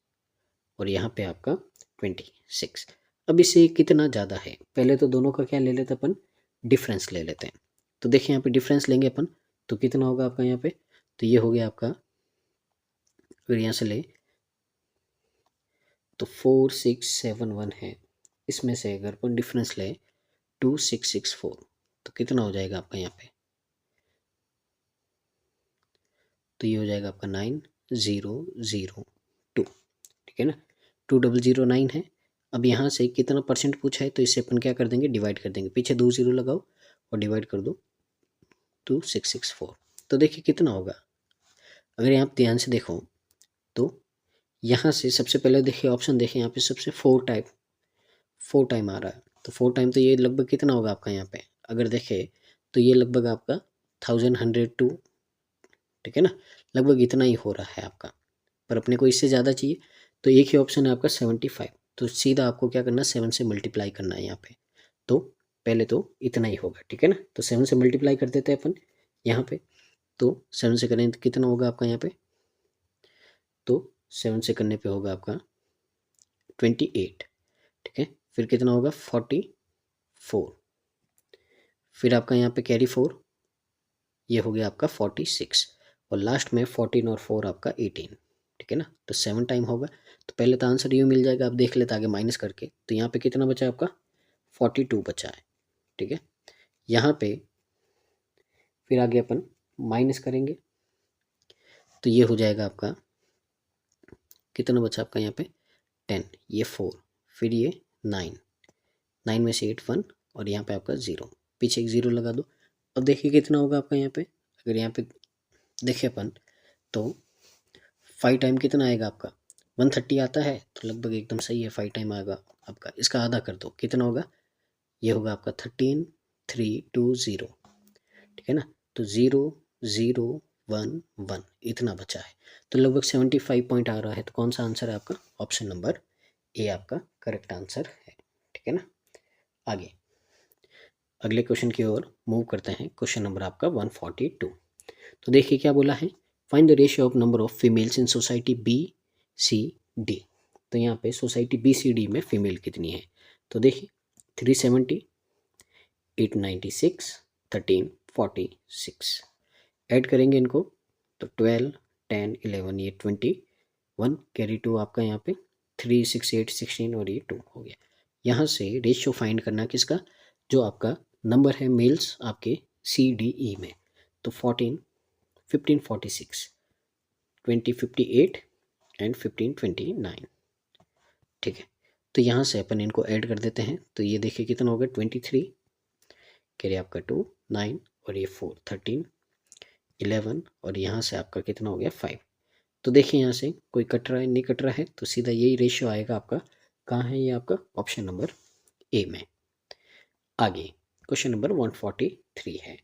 और यहाँ पे आपका 26। अब इससे कितना ज़्यादा है, पहले तो दोनों का क्या ले लेते अपन, डिफरेंस ले लेते हैं। तो देखिए यहाँ पे डिफरेंस लेंगे अपन तो कितना होगा आपका यहाँ पे, तो ये हो गया आपका, फिर यहाँ से ले तो 4671 है, इसमें से अगर अपन डिफरेंस ले 2664 तो कितना हो जाएगा आपका यहाँ पे, तो ये हो जाएगा आपका 9002। ठीक है ना, 2009 है। अब यहाँ से कितना परसेंट पूछा है तो इससे अपन क्या कर देंगे, डिवाइड कर देंगे, पीछे 2 0 लगाओ और डिवाइड कर दो 2664। तो देखिए कितना होगा, अगर आप ध्यान से देखो तो यहाँ से सबसे पहले देखिए ऑप्शन देखिए यहाँ पे सबसे 4 टाइम आ रहा है। तो 4 टाइम तो ये लगभग कितना होगा आपका यहाँ पे, अगर देखे तो ये लगभग आपका 1102। ठीक है ना, लगभग इतना ही हो रहा है आपका, पर अपने को इससे ज़्यादा चाहिए तो एक ही ऑप्शन है आपका 75। तो सीधा आपको क्या करना है 7 से मल्टीप्लाई करना है यहाँ पे। तो पहले तो इतना ही होगा। ठीक है ना, तो 7 से मल्टीप्लाई कर देते हैं अपन यहाँ पे। तो 7 से करें तो कितना होगा आपका यहाँ पे, तो 7 से करने पे होगा आपका 28। ठीक है, फिर कितना होगा 44, फिर आपका यहाँ पे कैरी 4, ये हो गया आपका 46 और लास्ट में 14 और 4 आपका 18। ठीक है ना, तो 7 टाइम होगा। तो पहले तो आंसर यूँ मिल जाएगा, आप देख लेते आगे माइनस करके। तो यहाँ पे कितना बचा है आपका 42 बचा है। ठीक है, यहाँ पे फिर आगे अपन माइनस करेंगे तो ये हो जाएगा आपका कितना बचा आपका यहाँ पे 10, ये 4, फिर ये 9 में से 8 1 और यहाँ पे आपका 0, पीछे एक 0 लगा दो। अब देखिए कितना होगा आपका यहाँ पे, अगर यहाँ पे देखें अपन तो 5 टाइम कितना आएगा आपका 130 आता है, तो लगभग एकदम सही है, 5 टाइम आएगा आपका। इसका आधा कर दो कितना होगा, ये होगा आपका 13320। ठीक है ना, तो 0011 इतना बचा है, तो लगभग 75 पॉइंट आ रहा है। तो कौन सा आंसर है आपका, ऑप्शन नंबर ए आपका करेक्ट आंसर है। ठीक है ना, आगे अगले क्वेश्चन की ओर मूव करते हैं। क्वेश्चन नंबर आपका 142। तो देखिए क्या बोला है, find the ratio of number of females in society BCD। तो यहाँ पे सोसाइटी BCD में फीमेल कितनी है, तो देखिए 370, 896, 1346। ऐड करेंगे इनको तो 12, 10, 11, ये 21, कैरी 2 आपका यहाँ पे 3, 6, 8, 16 और ये 2 हो गया। यहाँ से रेशियो फाइंड करना किसका, जो आपका नंबर है मेल्स आपके CDE में, तो 14, 15, 46, 20, 58 एंड 15, 29। ठीक है, तो यहाँ से अपन इनको ऐड कर देते हैं, तो ये देखिए कितना होगा 23, कैरी आपका 2, 9 और ये 4, 13, 11 और यहाँ से आपका कितना हो गया 5। तो देखिए यहाँ से कोई कट रहा है नहीं कट रहा है, तो सीधा यही रेशियो आएगा आपका। कहाँ है ये आपका, ऑप्शन नंबर ए में। आगे क्वेश्चन नंबर 143 है,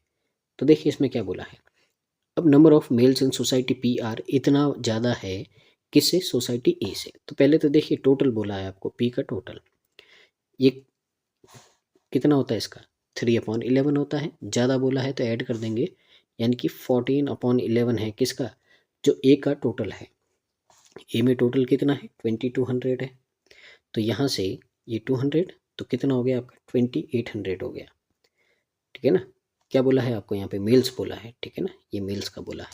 तो देखिए इसमें क्या बोला है। अब number of males in society PR इतना ज़्यादा है किससे, सोसाइटी ए से। तो पहले तो देखिए टोटल बोला है आपको, P का टोटल ये कितना होता है इसका 3/11 होता है। ज़्यादा बोला है तो ऐड कर देंगे, यानी कि 14/11 है किसका, जो ए का टोटल है। ए में टोटल कितना है 2200 है, तो यहाँ से ये 200 तो कितना हो गया आपका 2800 हो गया। ठीक है ना, क्या बोला है आपको यहाँ पे, मेल्स बोला है। ठीक है ना, ये मेल्स का बोला है।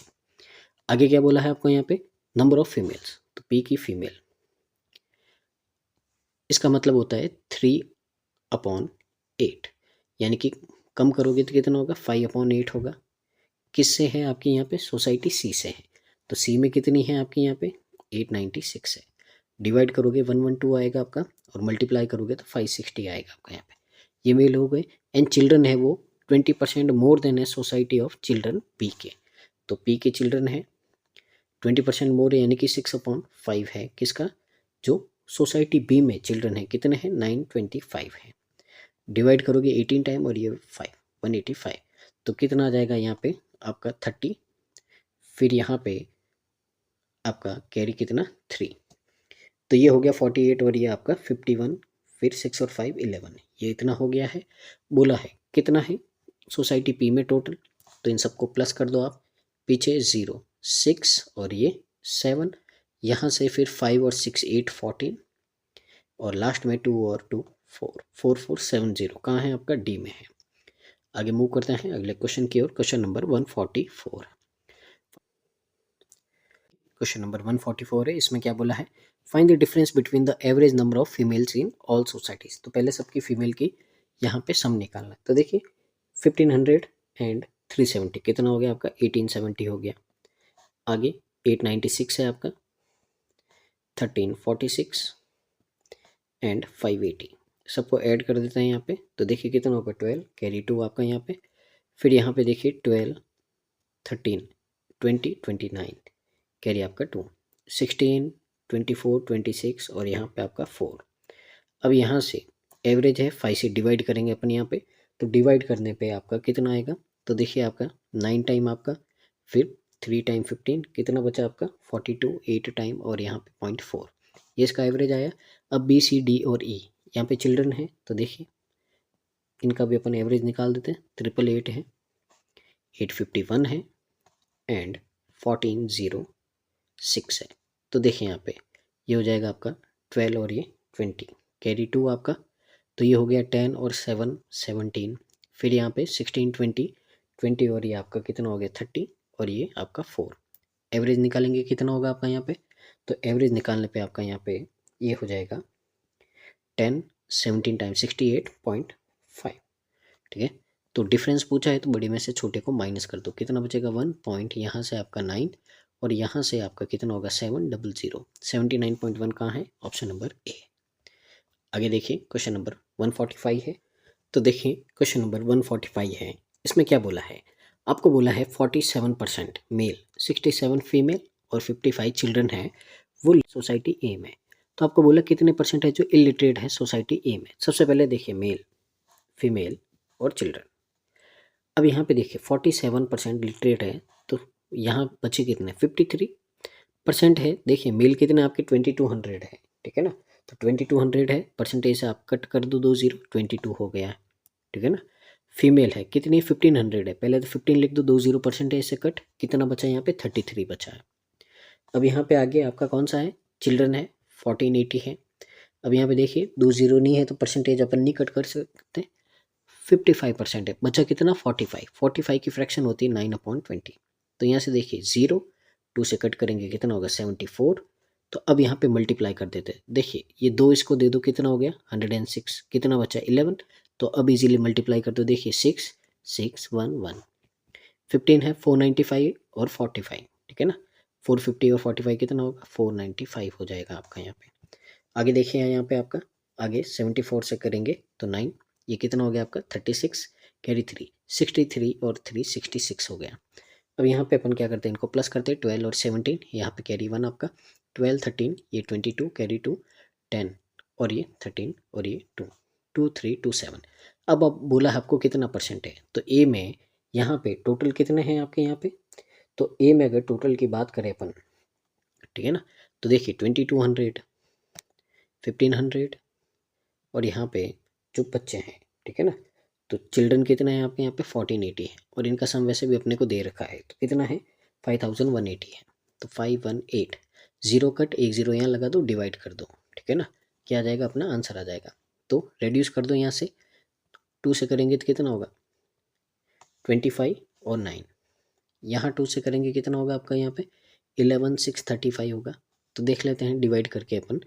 आगे क्या बोला है आपको यहाँ पे, नंबर ऑफ फीमेल्स, तो P की फीमेल, इसका मतलब होता है 3/8, यानी कि कम करोगे तो कितना होगा 5/8 होगा। किससे है आपकी यहाँ पे, सोसाइटी C से है। तो C में कितनी है आपकी यहाँ पे 896 है। डिवाइड करोगे 112 आएगा आपका, और मल्टीप्लाई करोगे तो 560 आएगा आपका यहाँ पे। ये मेल हो गए। एंड चिल्ड्रन है वो 20% मोर देन है सोसाइटी ऑफ चिल्ड्रन P के। तो P के चिल्ड्रन है 20% मोर, यानी कि 6/5 है किसका, जो सोसाइटी B में चिल्ड्रन है कितने हैं 925 है। डिवाइड करोगे 18 टाइम और ये 5 185, तो कितना आ जाएगा यहाँ पे आपका 30, फिर यहाँ पे आपका कैरी कितना 3, तो ये हो गया 48 और ये आपका 51, फिर 6 और 5 11, ये इतना हो गया है। बोला है कितना है सोसाइटी P में टोटल, तो इन सबको प्लस कर दो आप, पीछे 0 6 और ये 7, यहाँ से फिर 5 और 6 8 14, और लास्ट में 2 और 2 4 4 4 7 0, कहाँ है आपका D में है। आगे मूव करते हैं अगले क्वेश्चन की ओर। क्वेश्चन नंबर 144, क्वेश्चन नंबर 144 है। इसमें क्या बोला है, find the difference between the average number of females in all societies. तो पहले सबकी फीमेल की यहाँ पे सम निकालना है। तो देखिए 1500 एंड 370 कितना हो गया आपका 1870 हो गया। आगे 896 है आपका, 1346 एंड 580, सबको ऐड कर देते हैं यहाँ पे। तो देखिए कितना होगा 12, कैरी 2 आपका यहाँ पे, फिर यहाँ पे देखिए 12 13 20 29, कैरी आपका 2 16 24 26 और यहाँ पे आपका 4। अब यहाँ से एवरेज है 5 से डिवाइड करेंगे अपन यहाँ पे, तो डिवाइड करने पे आपका कितना आएगा, तो देखिए आपका 9 टाइम आपका, फिर 3 टाइम 15 कितना बचा आपका 42, 8 टाइम और यहाँ पे 0.4, ये इसका एवरेज आया। अब B C D और E यहाँ पे चिल्ड्रन है, तो देखिए इनका भी अपन एवरेज निकाल देते हैं। 888 है, 851 है एंड 1406 है। तो देखिए यहाँ पे ये हो जाएगा आपका 12 और ये 20, कैरी 2 आपका, तो ये हो गया 10 और 7 17, फिर यहाँ पे 16 20 20 और ये आपका कितना हो गया 30 और ये आपका 4। एवरेज निकालेंगे कितना होगा आपका यहाँ पे, तो एवरेज निकालने पे आपका यहाँ पे ये हो जाएगा 10 17 टाइम 68.5। ठीक है, तो डिफरेंस पूछा है तो बड़ी में से छोटे को माइनस कर दो, कितना बचेगा 1 पॉइंट, यहाँ से आपका 9 और यहाँ से आपका कितना होगा 700, 79.1 कहाँ है, ऑप्शन नंबर ए। आगे देखिए क्वेश्चन नंबर 145 है। तो देखिए क्वेश्चन नंबर 145 है, इसमें क्या बोला है, आपको बोला है 47% मेल, 67 फीमेल और 55 चिल्ड्रन है वो सोसाइटी ए में। तो आपको बोला कितने परसेंट है जो इलिटरेट है सोसाइटी ए में। सबसे पहले देखिए मेल, फीमेल और चिल्ड्रन। अब यहाँ पे देखिए 47% लिटरेट है, तो यहाँ बचे कितने 53% है। देखिए मेल कितने आपके 2200 है, ठीक है ना, तो 2200 है, परसेंटेज से आप कट कर दो 2 0, 22 हो गया है। ठीक है ना, फीमेल है कितनी 1500 है, पहले तो 15 लिख दो 2 0, परसेंटेज से कट, कितना बचा यहाँ पे 33 बचा है। अब यहाँ पे आगे आपका कौन सा है, चिल्ड्रन है 1480 है। अब यहाँ पे देखिए 2 जीरो नहीं है तो परसेंटेज अपन नहीं कट कर सकते, 55% है, बचा कितना 45, 45 की फ्रैक्शन होती है 9/20। तो यहाँ से देखिए 0 2 से कट करेंगे कितना होगा 74। तो अब यहाँ पे मल्टीप्लाई कर देते हैं, देखिए ये 2 इसको दे दो कितना हो गया 106, कितना बचा 11। तो अब इजीली मल्टीप्लाई कर दो, देखिए 6 6 1 1, 15 है 495 और 45, ठीक है ना। 450 और 45 कितना होगा 495 हो जाएगा आपका यहाँ पे। आगे देखिए यहाँ पे आपका आगे 74 से करेंगे तो 9, ये कितना हो गया आपका 36, कैरी 3 63 और 3 66 हो गया। अब यहाँ पे अपन क्या करते हैं, इनको प्लस करते हैं 12 और 17, यहाँ पे कैरी 1 आपका 12 13, ये 22 कैरी 2 10 और ये 13 और ये 2 2 3 2 7। अब बोला है आपको कितना परसेंट है, तो ए में यहाँ पे टोटल कितने हैं आपके यहाँ पे, तो ए में अगर टोटल की बात करें अपन, ठीक है ना, तो देखिए 2200 1500 और यहाँ पे जो बच्चे हैं, ठीक है ना, तो चिल्ड्रन कितना है आपके यहाँ पे 1480 है और इनका सम वैसे भी अपने को दे रखा है, तो कितना है 5180 है। तो 518 जीरो कट एक जीरो यहाँ लगा दो, डिवाइड कर दो, ठीक है ना, क्या आ जाएगा अपना आंसर आ जाएगा। तो रेड्यूस कर दो यहाँ से, 2 से करेंगे तो कितना होगा 25 और 9, यहाँ 2 से करेंगे कितना होगा आपका यहाँ पे 11635 होगा। तो देख लेते हैं डिवाइड करके अपन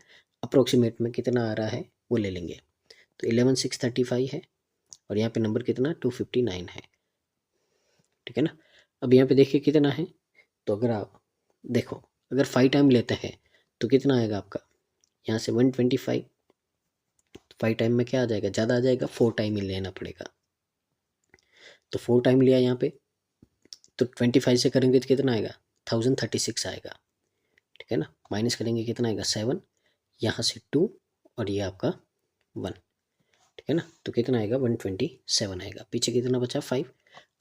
अप्रोक्सीमेट में कितना आ रहा है वो ले लेंगे। तो 11635 है और यहाँ पे नंबर कितना 259 है, ठीक है ना। अब यहाँ पे देखिए कितना है, तो अगर आप देखो अगर 5 टाइम लेते हैं तो कितना आएगा आपका यहाँ से 125, 5 टाइम में क्या आ जाएगा ज़्यादा आ जाएगा, 4 टाइम ही लेना पड़ेगा। तो 4 टाइम लिया यहाँ पे, तो 25 से करेंगे तो कितना आएगा 1036 आएगा, ठीक है ना। माइनस करेंगे कितना आएगा 7, यहाँ से 2 और ये आपका 1, ठीक है ना, तो कितना आएगा 127 आएगा। पीछे कितना बचा 5,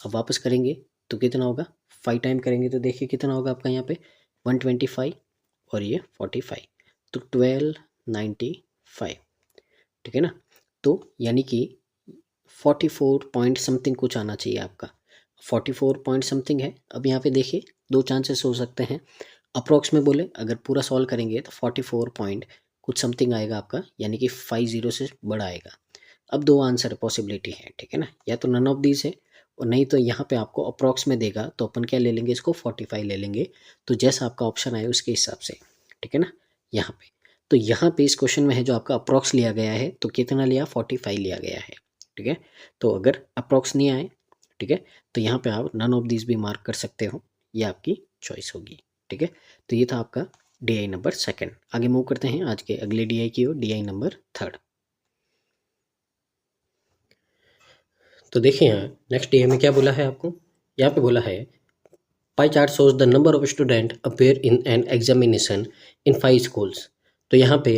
अब वापस करेंगे तो कितना होगा 5 टाइम करेंगे तो देखिए कितना होगा आपका यहाँ पे 125 और ये 45, तो 1295, ठीक है ना। तो यानी कि 44 पॉइंट समथिंग कुछ आना चाहिए आपका, 44 पॉइंट समथिंग है। अब यहाँ पे देखिए 2 चांसेस हो सकते हैं, अप्रॉक्स में बोले अगर पूरा सॉल्व करेंगे तो 44 पॉइंट कुछ समथिंग आएगा आपका, यानी कि 50 से बड़ा आएगा। अब 2 आंसर पॉसिबिलिटी है, ठीक है ना, या तो नन ऑफ दीज है और नहीं तो यहाँ पे आपको अप्रॉक्स में देगा तो अपन क्या ले लेंगे इसको 45 ले लेंगे। तो जैसा आपका ऑप्शन आए उसके हिसाब से, ठीक है ना। यहाँ पे तो यहाँ पे इस क्वेश्चन में है जो आपका अप्रॉक्स लिया गया है तो कितना लिया 45 लिया गया है, ठीक है। तो अगर अप्रॉक्स नहीं आए, ठीक है, तो यहाँ पे आप नन ऑफ दीज भी मार्क कर सकते हो, ये आपकी चॉइस होगी, ठीक है। तो ये था आपका DI नंबर 2। आगे मूव करते हैं आज के अगले DI की ओर, DI नंबर 3। तो देखिए यहाँ नेक्स्ट DI में क्या बोला है आपको, यहाँ पे बोला है pie chart shows the number of student appear in an examination in 5 schools. तो यहाँ पे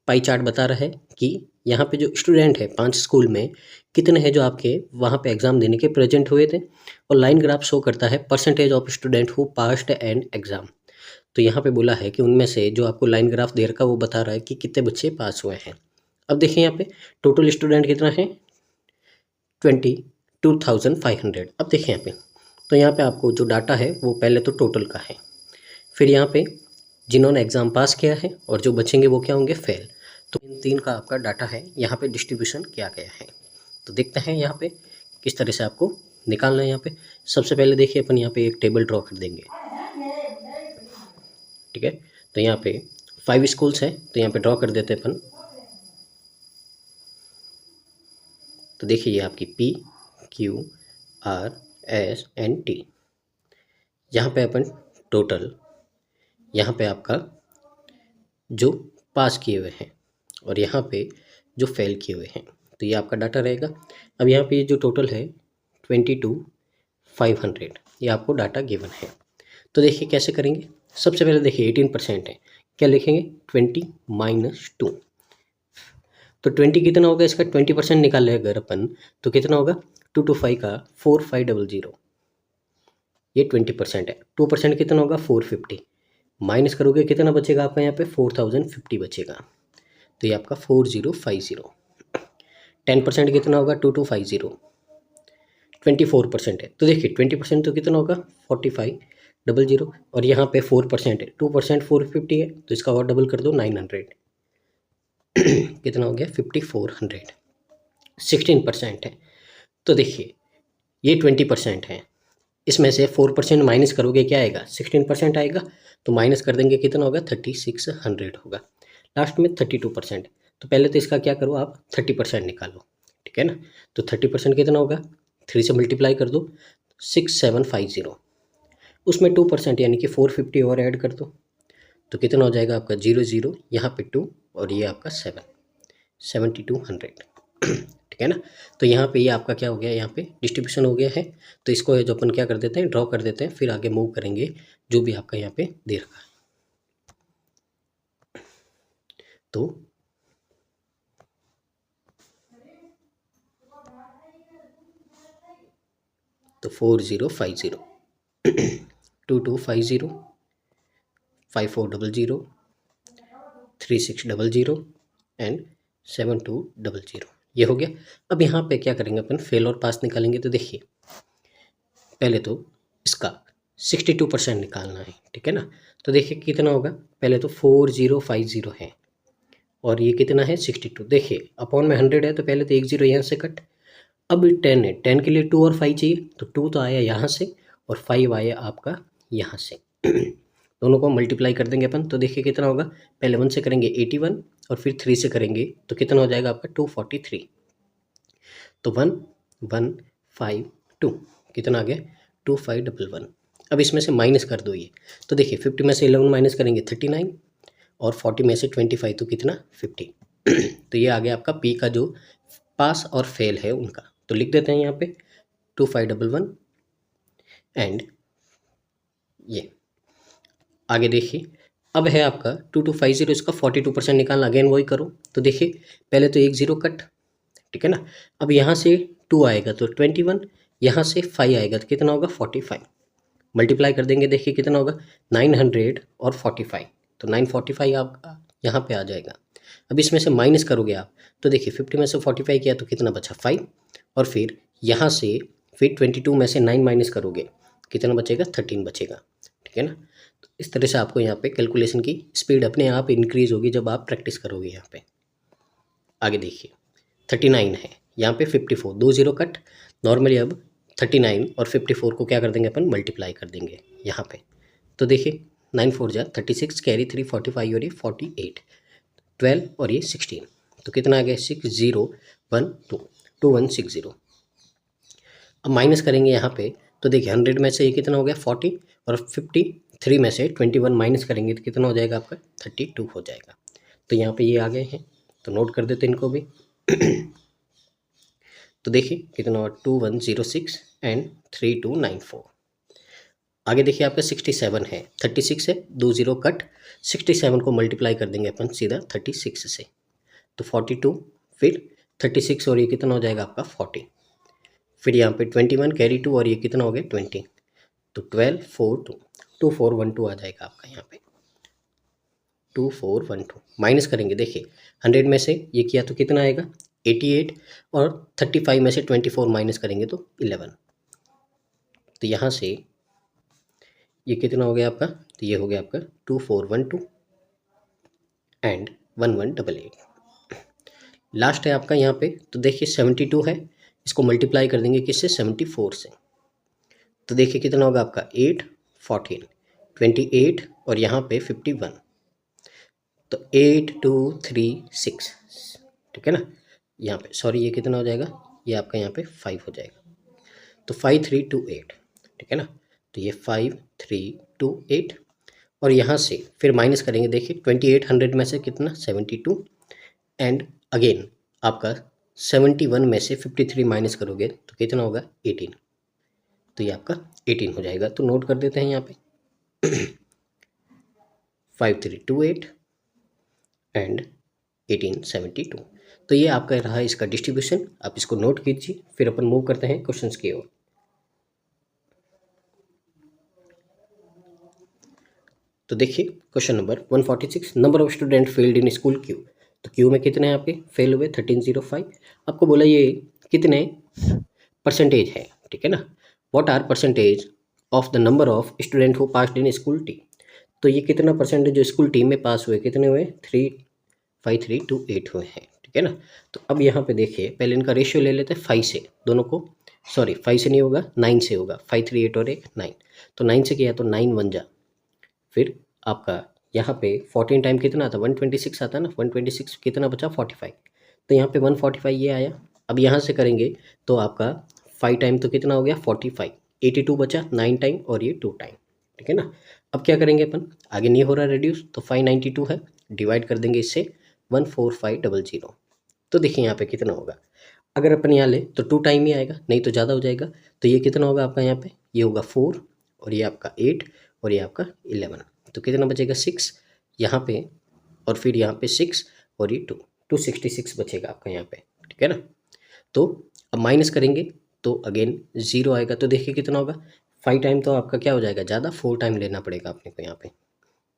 पाई चार्ट बता रहा है कि यहाँ पे जो स्टूडेंट है 5 स्कूल में कितने हैं जो आपके वहाँ पे एग्ज़ाम देने के प्रेजेंट हुए थे, और लाइन ग्राफ शो करता है percentage of student who passed and exam. तो यहाँ पे बोला है कि उनमें से जो आपको लाइन ग्राफ दे रखा है वो बता रहा है कि कितने बच्चे पास हुए हैं। अब देखिए यहाँ पे टोटल स्टूडेंट कितना है 22,500। अब देखिए यहाँ पे, तो यहाँ पे आपको जो डाटा है वो पहले तो टोटल का है, फिर यहाँ पे जिन्होंने एग्ज़ाम पास किया है और जो बचेंगे वो क्या होंगे फेल। तो इन 3 का आपका डाटा है यहाँ पे डिस्ट्रीब्यूशन किया गया है। तो देखते हैं यहाँ पे किस तरह से आपको निकालना है। यहाँ पे सबसे पहले देखिए अपन यहाँ पे एक टेबल ड्रॉ कर देंगे, ठीक है। तो यहाँ पे 5 स्कूल्स हैं तो यहाँ पे ड्रॉ कर देते हैं अपन। तो देखिए ये आपकी PQRSNT, यहाँ पे अपन टोटल, यहाँ पे आपका जो पास किए हुए हैं और यहाँ पे जो फेल किए हुए हैं, तो ये आपका डाटा रहेगा। अब यहाँ पे जो टोटल है 22,500 ये आपको डाटा गिवन है। तो देखिए कैसे करेंगे, सबसे पहले देखिए 18% है, क्या लिखेंगे 20 - 2। तो 20 कितना होगा इसका 20% निकाल ले अगर अपन तो कितना होगा 2 to 5 का 4500, ये 20% है। 2% कितना होगा 450, माइनस करोगे कितना बचेगा आपका यहाँ पे 4050 बचेगा, तो ये आपका 4050। 10% कितना होगा 2250, 24% है। तो देखिए 20% तो कितना होगा 45, 00 और यहाँ पे 4% है, 2% 450 है तो इसका और डबल कर दो 900 कितना हो गया 5400, 16% है। तो देखिए ये 20% है, इसमें से 4% माइनस करोगे क्या आएगा 16% आएगा, तो माइनस कर देंगे कितना होगा 3600 होगा। लास्ट में 32%, तो पहले तो इसका क्या करो आप 30% निकालो, ठीक है ना। तो 30% कितना होगा 3 से मल्टीप्लाई कर दो 6750, उसमें 2% यानी कि 450 और ऐड कर दो, तो कितना हो जाएगा आपका 00 यहाँ पे 2 और ये आपका 7200 ठीक है ना। तो यहाँ पे ये आपका क्या हो गया, यहाँ पे डिस्ट्रीब्यूशन हो गया है। तो इसको जो अपन क्या कर देते हैं ड्रॉ कर देते हैं, फिर आगे मूव करेंगे जो भी आपका यहाँ पे दे रखा है। तो 4050 2250 5400 3600 एंड 7200 ये हो गया। अब यहाँ पे क्या करेंगे अपन फेल और पास निकालेंगे। तो देखिए पहले तो इसका 62% निकालना है, ठीक है ना। तो देखिए कितना होगा, पहले तो 4050 है और ये कितना है 62, देखिए अपॉन में 100 है तो पहले तो 10 यहाँ से कट। अब 10 है, 10 के लिए 2 और 5 चाहिए, तो 2 तो आया यहाँ से और 5 आया आपका यहाँ से दोनों को मल्टीप्लाई कर देंगे अपन। तो देखिए कितना होगा, पहले 1 से करेंगे 81 और फिर 3 से करेंगे तो कितना हो जाएगा आपका 243, तो 1152 कितना आ गया 2511। अब इसमें से माइनस कर दो ये, तो देखिए 50 में से 11 माइनस करेंगे 39 और 40 में से 25 तो कितना 50 तो ये आ गया आपका पी का जो पास और फेल है उनका। तो लिख देते हैं यहाँ पे 2511 एंड ये आगे देखिए अब है आपका 2250, इसका 42% निकालना, अगेन वही करो। तो देखिए पहले तो 10 कट, ठीक है ना। अब यहाँ से 2 आएगा तो 21, यहाँ से 5 आएगा तो कितना होगा 45, मल्टीप्लाई कर देंगे देखिए कितना होगा 900 और 45, तो 945 आपका यहाँ पे आ जाएगा। अब इसमें से माइनस करोगे आप, तो देखिए 50 में से 45 किया तो कितना बचा 5, और फिर यहाँ से फिर 22 में से 9 माइनस करोगे कितना बचेगा 13 बचेगा, ठीक है ना। तो इस तरह से आपको यहाँ पे कैलकुलेशन की स्पीड अपने आप इंक्रीज होगी जब आप प्रैक्टिस करोगे यहाँ पे। आगे देखिए 39 है, यहाँ पे 54, 2 0 कट, नॉर्मली अब 39 और 54 को क्या कर देंगे अपन मल्टीप्लाई कर देंगे यहाँ पे। तो देखिए 9 4 जा 36 कैरी 3 45 और ये 48 12 और ये 16, तो कितना आ गया 6012 2160। अब माइनस करेंगे यहाँ पे, तो देखिए 100 में से ये कितना हो गया 40 और 53 में से 21 माइनस करेंगे तो कितना हो जाएगा आपका 32 हो जाएगा। तो यहाँ पे ये आ गए हैं, तो नोट कर देते हैं इनको भी तो देखिए कितना हुआ 2106 एंड 3294। आगे देखिए आपका 67 है, 36 है 2 0 कट, 67 को मल्टीप्लाई कर देंगे अपन सीधा 36 से, तो 42 फिर 36 और ये कितना हो जाएगा आपका 40, फिर यहाँ पे 21 कैरी 2 और ये कितना हो गया 20, तो 12 4 2 2412 आ जाएगा आपका यहाँ पे 2412। माइनस करेंगे देखिए 100 में से ये किया तो कितना आएगा 88 और 35 में से 24 माइनस करेंगे तो 11, तो यहाँ से ये कितना हो गया आपका, तो ये हो गया आपका 2412 एंड 1188। लास्ट है आपका यहाँ पे, तो देखिए 72 है, इसको मल्टीप्लाई कर देंगे किससे 74 से, तो देखिए कितना होगा आपका 8 14 28 और यहाँ पे 51, तो 8 2 3 6, ठीक है ना। यहाँ पे सॉरी ये कितना हो जाएगा, ये आपका यहाँ पे 5 हो जाएगा, तो 5328, ठीक है ना। तो ये 5328 और यहाँ से फिर माइनस करेंगे देखिए 2800 में से कितना 72 एंड अगेन आपका 71 में से 53 माइनस करोगे तो कितना होगा 18, तो ये आपका 18 हो जाएगा। तो नोट कर देते हैं यहाँ पे 5328 एंड 1872। तो ये आपका रहा इसका डिस्ट्रीब्यूशन, आप इसको नोट कीजिए, फिर अपन मूव करते हैं क्वेश्चंस की ओर। तो देखिए question number 146, number of student failed in school Q. तो क्यू में कितने आपके फेल हुए 1305, आपको बोला ये कितने परसेंटेज है, ठीक है ना। What are percentage of the number of student who passed in school T. तो ये कितना परसेंट जो स्कूल टी में पास हुए, कितने हुए, 35328 हुए हैं, ठीक है ना। तो अब यहाँ पे देखिए पहले इनका रेशियो ले लेते हैं 5 से, दोनों को, सॉरी 5 से नहीं होगा, 9 से होगा, 5 3 8 और एक 9, तो 9 से किया तो 9 1 जा, फिर आपका यहाँ पे 14 टाइम कितना आता, 126 आता है ना, 126 कितना बचा 45, तो यहाँ पे 145 ये आया। अब यहाँ से करेंगे तो आपका 5 टाइम तो कितना हो गया 45, 82 बचा 9 टाइम और ये 2 टाइम, ठीक है ना। अब क्या करेंगे अपन, आगे नहीं हो रहा रेड्यूस, तो 592 है, डिवाइड कर देंगे इससे 14500, तो देखिए यहाँ पे कितना होगा, अगर अपन यहाँ ले तो 2 टाइम ही आएगा, नहीं तो ज़्यादा हो जाएगा, तो ये कितना होगा आपका यहाँ पे, ये होगा 4 और ये आपका 8 और ये आपका 11, तो कितना बचेगा 6 यहाँ पे, और फिर यहाँ पे 6 और ये 266 बचेगा आपका यहाँ पे, ठीक है ना। तो अब माइनस करेंगे तो अगेन 0 आएगा, तो देखिए कितना होगा, 5 टाइम तो आपका क्या हो जाएगा ज़्यादा, 4 टाइम लेना पड़ेगा अपने को यहाँ पे,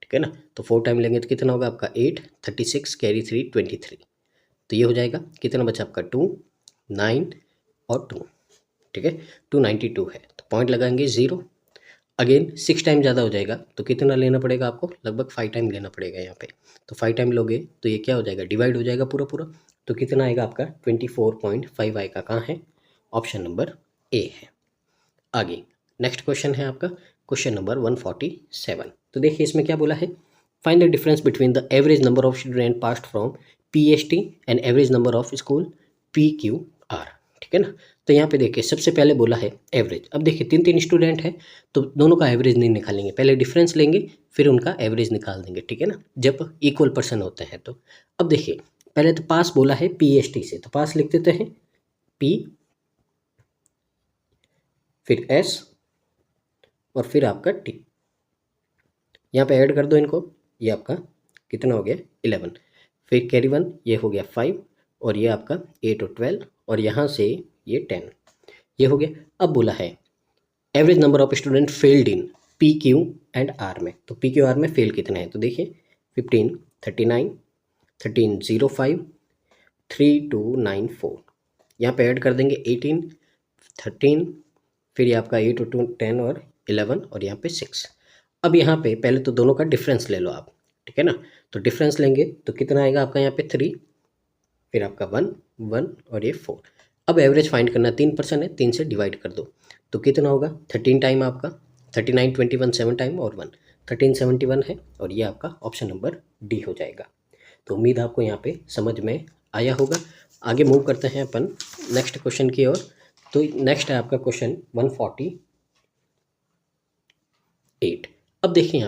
ठीक है ना। तो 4 टाइम लेंगे तो कितना होगा आपका 8 36 कैरी 3 23, तो ये हो जाएगा, कितना बचा आपका 2 9 और 2, ठीक है, 292 है, तो पॉइंट लगाएंगे 0। अगेन 6 टाइम ज़्यादा हो जाएगा, तो कितना लेना पड़ेगा आपको, लगभग 5 टाइम लेना पड़ेगा यहाँ पे, तो 5 टाइम लोगे तो ये क्या हो जाएगा, डिवाइड हो जाएगा पूरा पूरा, तो कितना आएगा आपका 24.5 आएगा, कहाँ है, ऑप्शन नंबर ए है। आगे नेक्स्ट क्वेश्चन है आपका क्वेश्चन नंबर 147। तो देखिए इसमें क्या बोला है, find the difference between the average number of student passed from PST and average number of school PQR, ठीक है ना। तो यहाँ पे देखिए सबसे पहले बोला है एवरेज, अब देखिए 3 स्टूडेंट है तो दोनों का एवरेज नहीं निकालेंगे, पहले डिफरेंस लेंगे फिर उनका एवरेज निकाल देंगे, ठीक है ना, जब इक्वल पर्सन होते हैं तो। अब देखिए पहले तो पास बोला है PST से, तो पास लिख देते हैं P, फिर S और फिर आपका T, यहाँ पे ऐड कर दो इनको, ये आपका कितना हो गया 11, फिर कैरी 1 ये हो गया 5 और ये आपका 8 और 12 और यहाँ से ये 10, ये हो गया। अब बोला है average number of student failed in PQ and R में, तो PQR में फेल कितने हैं, तो देखिए 15 39 13 05 3294, यहाँ पे ऐड कर देंगे 18 13, फिर ये आपका 8 और 2 10 और 11 और यहाँ पे 6। अब यहाँ पे पहले तो दोनों का डिफरेंस ले लो आप, ठीक है ना, तो डिफरेंस लेंगे तो कितना आएगा आपका यहाँ पे 3, फिर आपका 1 1 और ये 4। अब एवरेज फाइंड करना, 3% है, 3 से डिवाइड कर दो, तो कितना होगा 13 टाइम आपका 39 21 7 टाइम और 1 1371 है, और ये आपका ऑप्शन नंबर डी हो जाएगा। तो उम्मीद आपको यहाँ पे समझ में आया होगा। आगे मूव करते हैं अपन नेक्स्ट क्वेश्चन की ओर। तो नेक्स्ट है आपका क्वेश्चन 148। अब देखिए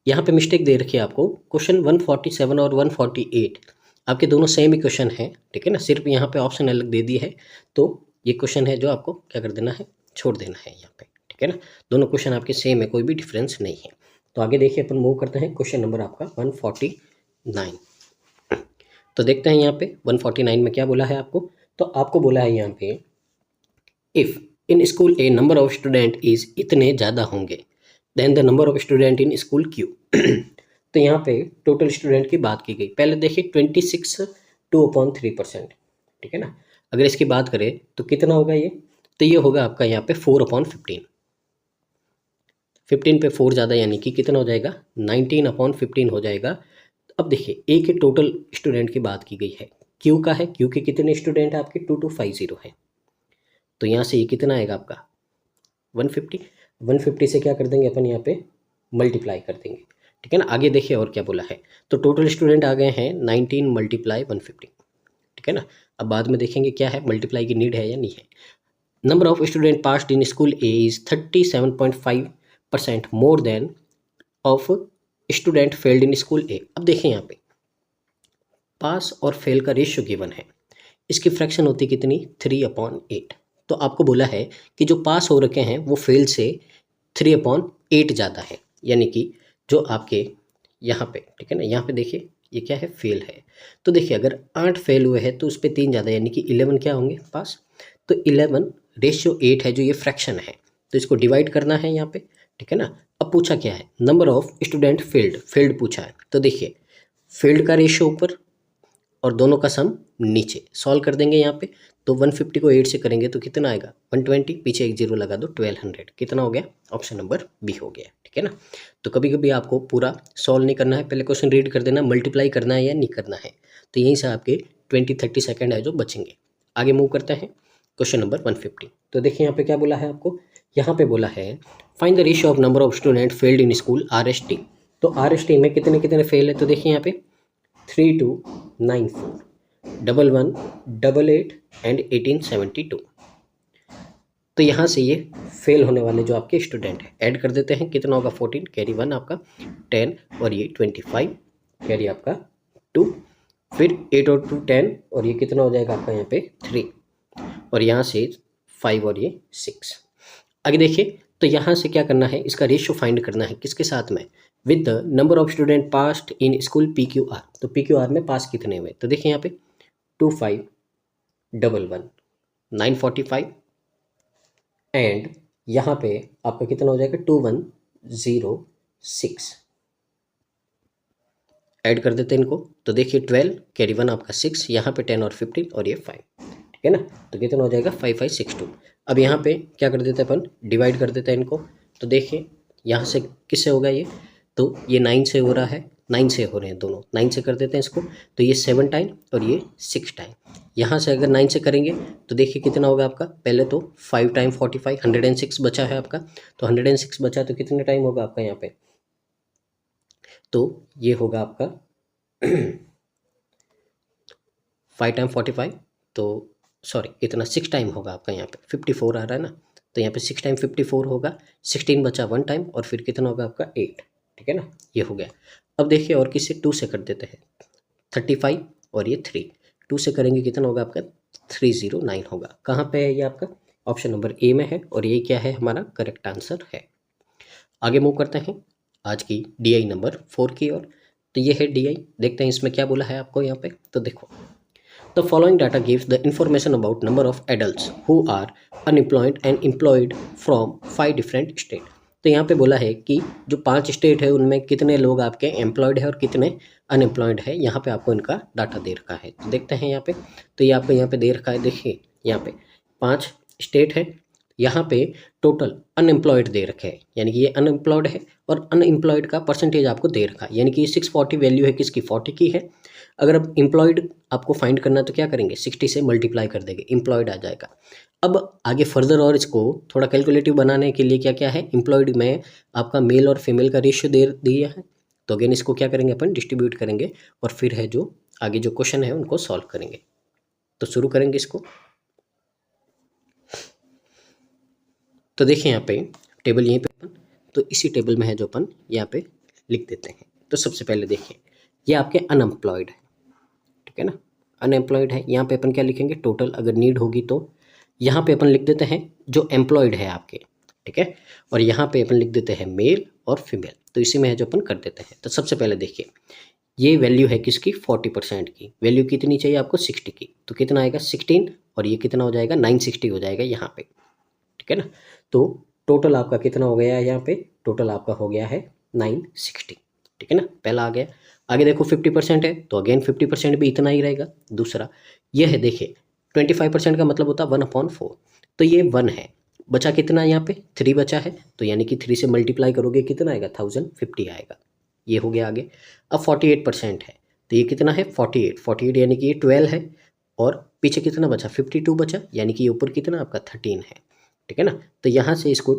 यहाँ पे मिस्टेक दे रखी है आपको, क्वेश्चन 147 और 148 आपके दोनों सेम ही क्वेश्चन है, ठीक है ना, सिर्फ यहाँ पे ऑप्शन अलग दे दी है, तो ये क्वेश्चन है जो आपको क्या कर देना है, छोड़ देना है यहाँ पे, ठीक है ना, दोनों क्वेश्चन आपके सेम है, कोई भी डिफरेंस नहीं है। तो आगे देखिए अपन मूव करते हैं क्वेश्चन नंबर आपका 149। तो देखते हैं यहाँ पे 149 में क्या बोला है आपको, तो आपको बोला है यहाँ पे if in school A number of student is इतने ज़्यादा होंगे then the number of student in school Q. तो यहाँ पे टोटल स्टूडेंट की बात की गई, पहले देखिए 26 2/3%, ठीक है ना। अगर इसकी बात करें तो कितना होगा ये, तो ये होगा आपका यहाँ पे 4/15, 15 पे 4 ज़्यादा यानी कि कितना हो जाएगा 19/15 हो जाएगा। अब देखिए ए के टोटल स्टूडेंट की बात की गई है, क्यू का है, क्यू के कितने स्टूडेंट है आपके 2250 है, तो यहाँ से ये कितना आएगा आपका 150, 150 से क्या कर देंगे अपन यहाँ पे मल्टीप्लाई कर देंगे, ठीक है ना। आगे देखिए और क्या बोला है, तो टोटल स्टूडेंट आ गए हैं 19 × 150, ठीक है ना। अब बाद में देखेंगे क्या है, मल्टीप्लाई की नीड है या नहीं है। Number of student passed in school A is 37.5% more than of student failed in school A. अब देखिए यहाँ पे पास और फेल का रेशियो गिवन है, इसकी फ्रैक्शन होती कितनी 3/8, तो आपको बोला है कि जो पास हो रखे हैं वो फेल से 3/8 ज़्यादा है, यानी कि जो आपके यहाँ पे, ठीक है ना, यहाँ पे देखिए ये क्या है फेल है, तो देखिए अगर 8 फेल हुए हैं तो उस पर 3 ज़्यादा यानी कि 11 क्या होंगे पास, तो 11 रेशियो 8 है जो ये फ्रैक्शन है, तो इसको डिवाइड करना है यहाँ पे, ठीक है ना। अब पूछा क्या है, नंबर ऑफ स्टूडेंट फेल्ड पूछा है, तो देखिए फेल्ड का रेशियो ऊपर और दोनों का सम नीचे। सॉल्व कर देंगे यहाँ पे, तो 150 को 8 से करेंगे तो कितना आएगा 120, पीछे एक जीरो लगा दो 1200, कितना हो गया ऑप्शन नंबर बी हो गया। ठीक है ना। तो कभी कभी आपको पूरा सॉल्व नहीं करना है, पहले क्वेश्चन रीड कर देना, मल्टीप्लाई करना है या नहीं करना है, तो यहीं से आपके 20-30 सेकेंड है जो बचेंगे। आगे मूव करते हैं क्वेश्चन नंबर 150। तो देखिए यहाँ पे क्या बोला है आपको, यहाँ पे बोला है find the ratio of number of student failed in school RST। तो RST में कितने कितने फेल है, तो देखिए यहाँ पे 3294, 11, 88 एंड 1872। तो यहाँ से ये फेल होने वाले जो आपके स्टूडेंट हैं ऐड कर देते हैं, कितना होगा 14, कैरी 1 आपका 10 और ये 25, कैरी आपका 2, फिर 8 और 2 10 और ये कितना हो जाएगा आपका यहाँ पे 3 और यहाँ से 5 और ये 6। आगे देखिए, तो यहाँ से क्या करना है, इसका रेशियो फाइंड करना है किसके साथ में, with the number of student passed in school PQR। तो PQR में पास कितने हुए, तो देखिए यहाँ पे 2511, 945 एंड यहाँ पे आपका कितना हो जाएगा 2106। ऐड कर देते हैं इनको, तो देखिए 12 कैरी 1 आपका 6, यहाँ पे 10 और 15 और ये 5। ठीक है ना, तो कितना हो जाएगा 5562। अब यहाँ पे क्या कर देते हैं अपन, डिवाइड कर देते हैं इनको। तो देखिए यहाँ से किससे होगा ये, तो ये 9 से हो रहा है, 9 से हो रहे हैं दोनों, 9 से कर देते हैं इसको, तो ये 7 टाइम और ये 6 टाइम। यहाँ से अगर 9 से करेंगे तो देखिए कितना होगा आपका, पहले तो 5 टाइम 45, 106 बचा है आपका, तो 106 बचा तो कितने टाइम होगा आपका यहाँ पे, तो ये होगा आपका 5 टाइम 45, तो सॉरी इतना 6 टाइम होगा आपका, यहाँ पे 54 आ रहा है ना, तो यहाँ पे 6 टाइम 54 होगा, 16 बचा 1 टाइम और फिर कितना होगा आपका 8। ठीक है ना, ये हो गया। अब देखिए और किससे 2 से कर देते हैं, 35 और ये 3, 2 से करेंगे कितना होगा आपका 309 होगा। कहाँ पे है ये आपका, ऑप्शन नंबर ए में है और ये क्या है हमारा करेक्ट आंसर है। आगे मूव करते हैं आज की DI नंबर 4 की ओर। तो ये है DI, देखते हैं इसमें क्या बोला है आपको यहाँ पे। तो देखो, the following data gives the information about number of adults who are unemployed and employed from 5 different state. तो यहाँ पे बोला है कि जो 5 स्टेट है उनमें कितने लोग आपके एम्प्लॉयड है और कितने अनएम्प्लॉयड है, यहाँ पे आपको इनका डाटा दे रखा है। तो देखते हैं यहाँ पे, तो ये आपको यहाँ पे दे रखा है, देखिए यहाँ पे 5 स्टेट है, यहाँ पे टोटल अनएम्प्लॉयड दे रखे हैं, यानी कि ये अनएम्प्लॉयड है और अनएम्प्लॉयड का परसेंटेज आपको दे रखा है, यानी कि ये 640 वैल्यू है किसकी 40 की है। अगर अब एम्प्लॉयड आपको फाइंड करना तो क्या करेंगे 60 से मल्टीप्लाई कर देंगे, एम्प्लॉयड आ जाएगा। अब आगे फर्दर और इसको थोड़ा कैलकुलेटिव बनाने के लिए क्या क्या है, एम्प्लॉयड में आपका मेल और फीमेल का रेशियो दे दिया है, तो अगेन इसको क्या करेंगे अपन डिस्ट्रीब्यूट करेंगे और फिर है जो आगे जो क्वेश्चन है उनको सॉल्व करेंगे। तो शुरू करेंगे इसको। तो देखिए यहाँ पे टेबल यहीं पे अपन, तो इसी टेबल में है जो अपन यहाँ पे लिख देते हैं। तो सबसे पहले देखिए ये आपके अनएम्प्लॉयड है, ठीक है ना, अनएम्प्लॉयड है। यहाँ पे अपन क्या लिखेंगे टोटल, अगर नीड होगी तो यहाँ पे अपन लिख देते हैं जो एम्प्लॉयड है आपके, ठीक है, और यहाँ पे अपन लिख देते हैं मेल और फीमेल, तो इसी में है जो अपन कर देते हैं। तो सबसे पहले देखिए ये वैल्यू है किसकी 40% की, वैल्यू कितनी चाहिए आपको 60 की, तो कितना आएगा 16 और ये कितना हो जाएगा 960 हो जाएगा यहाँ पे, ठीक है ना। तो टोटल आपका कितना हो गया है यहाँ पे, टोटल आपका हो गया है 960, ठीक है ना, पहला आ गया। आगे देखो 50% है तो अगेन 50% भी इतना ही रहेगा। दूसरा ये है देखिए 25% का मतलब होता है 1/4, तो ये 1 है, बचा कितना यहाँ पे 3 बचा है, तो यानी कि 3 से मल्टीप्लाई करोगे कितना आएगा 1050 आएगा, ये हो गया आगे। अब 48% है तो ये कितना है 48 यानी कि ये 12 है और पीछे कितना बचा 52 बचा, यानी कि ये ऊपर कितना आपका 13 है, ठीक है ना। तो यहाँ से इसको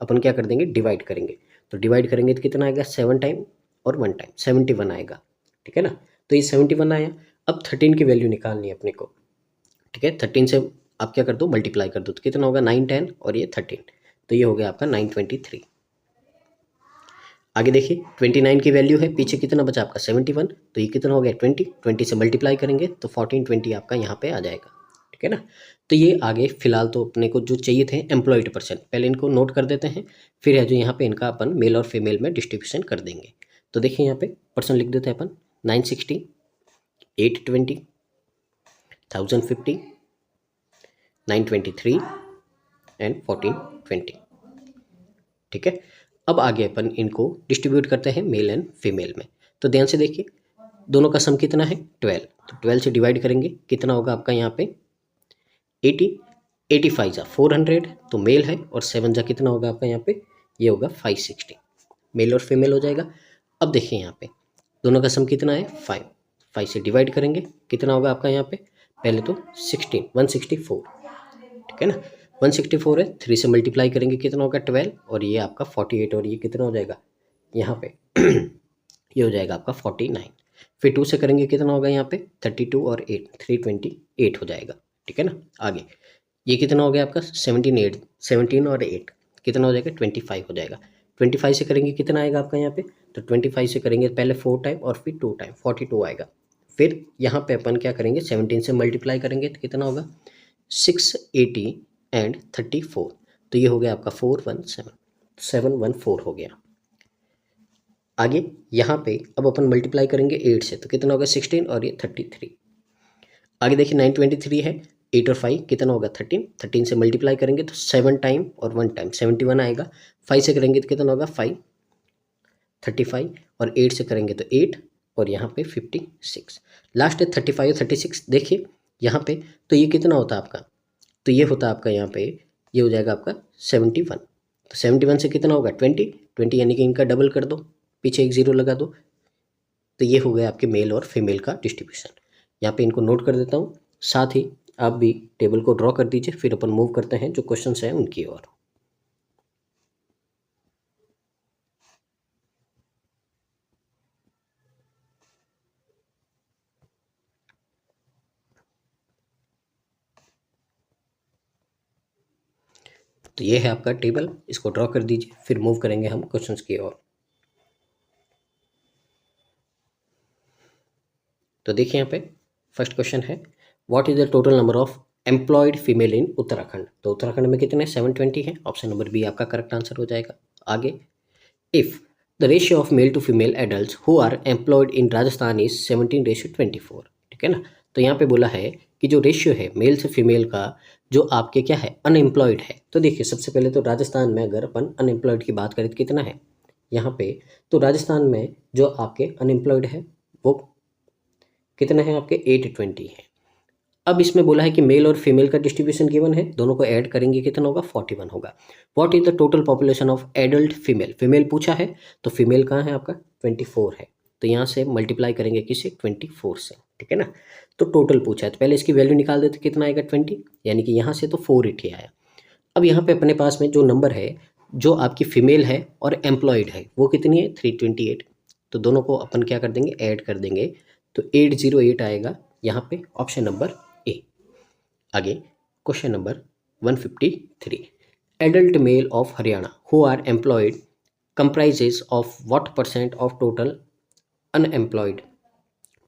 अपन क्या कर देंगे डिवाइड करेंगे, तो डिवाइड करेंगे तो कितना आएगा 7 टाइम और 1 टाइम 71 आएगा, ठीक है ना। तो ये 71 आया। अब 13 की वैल्यू निकालनी है अपने को, ठीक है, 13 से आप क्या कर दो मल्टीप्लाई कर दो, तो कितना होगा 9 10 और ये 13, तो ये हो गया आपका 923। आगे देखिए 29 की वैल्यू है, पीछे कितना बचा आपका 71, तो ये कितना हो गया 20 से मल्टीप्लाई करेंगे तो 1420 आपका यहाँ पे आ जाएगा, ठीक है ना। तो ये आगे फिलहाल तो अपने को जो चाहिए थे एम्प्लॉयड पर्सन, पहले इनको नोट कर देते हैं, फिर है जो यहाँ पे इनका अपन मेल और फीमेल में डिस्ट्रीब्यूशन कर देंगे। तो देखिए यहाँ पे पर्सन लिख देते हैं अपन 960, 820, 1050, 923 एंड 1420, ठीक है। अब आगे अपन इनको डिस्ट्रीब्यूट करते हैं मेल एंड फीमेल में। तो ध्यान से देखिए दोनों का सम कितना है 12, तो 12 से डिवाइड करेंगे कितना होगा आपका यहाँ पे 80, 85 जा 400 तो मेल है, और 7 जा कितना होगा आपका यहाँ पे, ये होगा 560, मेल और फीमेल हो जाएगा। अब देखिए यहाँ पे दोनों का सम कितना है 5, 5 से डिवाइड करेंगे कितना होगा आपका यहाँ पे, पहले तो 16 164, ठीक है ना, 164 है, 3 से मल्टीप्लाई करेंगे कितना होगा 12, और ये आपका 48, और ये कितना हो जाएगा यहाँ पे ये हो जाएगा आपका 49, फिर 2 से करेंगे कितना होगा यहाँ पे 32 और 8 328 हो जाएगा, ठीक है ना। आगे ये कितना हो गया आपका 17 और 8 कितना हो जाएगा 25 हो जाएगा, 25 से करेंगे कितना आएगा आपका यहाँ पे, तो 25 से करेंगे पहले 4 टाइम और फिर 2 टाइम 42 आएगा। फिर यहाँ पे अपन क्या करेंगे 17 से मल्टीप्लाई करेंगे तो कितना होगा 680 एंड 34, तो ये हो गया आपका 714 हो गया। आगे यहाँ पे अब अपन मल्टीप्लाई करेंगे 8 से तो कितना होगा 16 और ये 33। आगे देखिए 923 है, 8 और 5 कितना होगा 13, 13 से मल्टीप्लाई करेंगे तो 7 टाइम और 1 टाइम 71 आएगा, 5 से करेंगे तो कितना होगा 5 35, और 8 से करेंगे तो 8, और यहाँ पे 56, लास्ट है 35 और 36। देखिए यहाँ पे तो ये कितना होता है आपका, तो ये होता है आपका यहाँ पे ये हो जाएगा आपका 71, तो 71 से कितना होगा 20 यानी कि इनका डबल कर दो, पीछे एक ज़ीरो लगा दो, तो ये हो गया आपके मेल और फीमेल का डिस्ट्रीब्यूशन। यहाँ पे इनको नोट कर देता हूँ, साथ ही आप भी टेबल को ड्रॉ कर दीजिए, फिर अपन मूव करते हैं जो क्वेश्चंस हैं उनकी ओर। तो ये है आपका टेबल, इसको ड्रॉ कर दीजिए, फिर मूव करेंगे हम क्वेश्चंस की ओर। तो देखिए यहाँ पे फर्स्ट क्वेश्चन है what is the total number of employed female in Uttarakhand, तो उत्तराखंड में कितने 720 है, ऑप्शन नंबर बी आपका करेक्ट आंसर हो जाएगा। आगे if the ratio of male to female adult who are employed in Rajasthan is 17:24, ठीक है ना। तो यहाँ पे बोला है कि जो रेशियो है मेल से फीमेल का जो आपके क्या है अनएम्प्लॉयड है, तो देखिए सबसे पहले तो राजस्थान में अगर अपन अनएम्प्लॉयड की बात करें तो कितना है यहाँ पे, तो राजस्थान में जो आपके अनएम्प्लॉयड है वो कितने हैं आपके 820 है। अब इसमें बोला है कि मेल और फीमेल का डिस्ट्रीब्यूशन गिवन है, दोनों को ऐड करेंगे कितना होगा 41 होगा। What is the total population of adult female, female पूछा है तो फीमेल कहाँ है आपका 24 है, तो यहाँ से मल्टीप्लाई करेंगे किसे 24 से, ठीक है ना। तो टोटल पूछा है तो पहले इसकी वैल्यू निकाल देते कितना आएगा 20, यानी कि यहाँ से तो 480 आया। अब यहाँ पे अपने पास में जो नंबर है जो आपकी फीमेल है और एम्प्लॉयड है वो कितनी है 328, तो दोनों को अपन क्या कर देंगे ऐड कर देंगे, तो 808 आएगा यहाँ पे ऑप्शन नंबर ए। आगे question number 153 adult male of Haryana who are employed comprises of what percent of total unemployed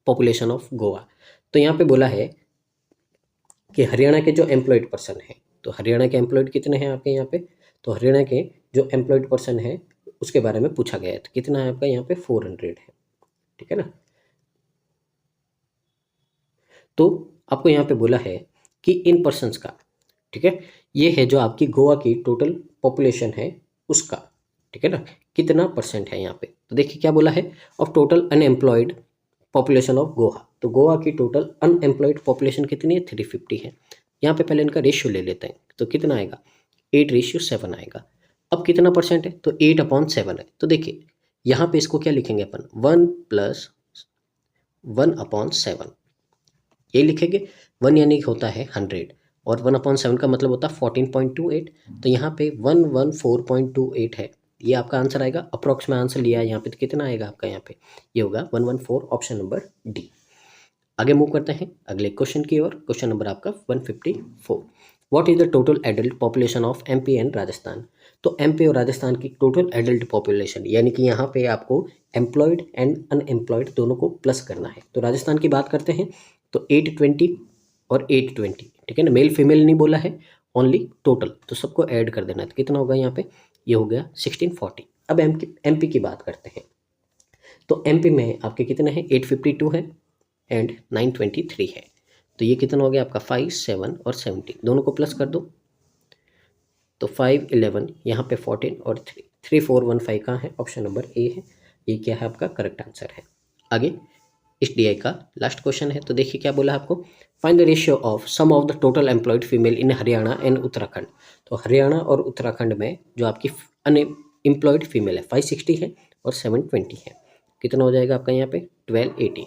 population of Goa, तो यहाँ पे बोला है कि हरियाणा के जो एम्प्लॉयड पर्सन हैं, तो हरियाणा के एम्प्लॉयड कितने हैं आपके यहाँ पे, तो हरियाणा के जो एम्प्लॉयड पर्सन है उसके बारे में पूछा गया है, तो कितना है आपका यहाँ पे 400 है, ठीक है ना। तो आपको यहाँ पे बोला है कि इन पर्सनस का, ठीक है, ये है जो आपकी गोवा की टोटल पॉपुलेशन है उसका, ठीक है ना, कितना परसेंट है यहाँ पे, तो देखिए क्या बोला है of total unemployed population of Goa, तो गोवा की टोटल अनएम्प्लॉयड पॉपुलेशन कितनी है 350 है। यहाँ पे पहले इनका रेशियो ले लेते हैं, तो कितना आएगा 8:7 आएगा। अब कितना परसेंट है, तो 8/7 है, तो देखिए यहाँ पे इसको क्या लिखेंगे अपन 1 + 1/7, ये लिखेंगे 1 यानी कि होता है 100 और 1/7 का मतलब होता है 14.28, तो यहाँ पे 114.28 है, ये आपका आंसर आएगा। अप्रॉक्स में आंसर लिया है यहाँ पे तो कितना आएगा आपका यहाँ पे, ये होगा 114, ऑप्शन नंबर डी। आगे मूव करते हैं अगले क्वेश्चन की ओर, क्वेश्चन नंबर आपका 154 what is the total adult population of MP and Rajasthan, तो एमपी और राजस्थान की टोटल एडल्ट पॉपुलेशन यानी कि यहाँ पे आपको एम्प्लॉयड एंड अनएम्प्लॉयड दोनों को प्लस करना है, तो राजस्थान की बात करते हैं तो 820 और 820, ठीक है ना, मेल फीमेल नहीं बोला है, ओनली टोटल, तो सबको ऐड कर देना है, तो कितना होगा यहाँ पे, ये हो गया 1640। अब एमपी की बात करते हैं, तो एमपी में आपके कितने हैं 852 है एंड 923 है, तो ये कितना हो गया आपका 5, 7 और 17 दोनों को प्लस कर दो, तो 5, 11 यहाँ पे 14 और 3, 3415 कहाँ है, ऑप्शन नंबर ए है, ये क्या है आपका करेक्ट आंसर है। आगे एसडीआई का लास्ट क्वेश्चन है। तो देखिए क्या बोला आपको, find the ratio of sum of the total employed female in Haryana and Uttarakhand. तो हरियाणा और उत्तराखंड में जो आपकी अनएम्प्लॉयड फीमेल है 560 है और 720 है। कितना हो जाएगा आपका यहाँ पे 1280।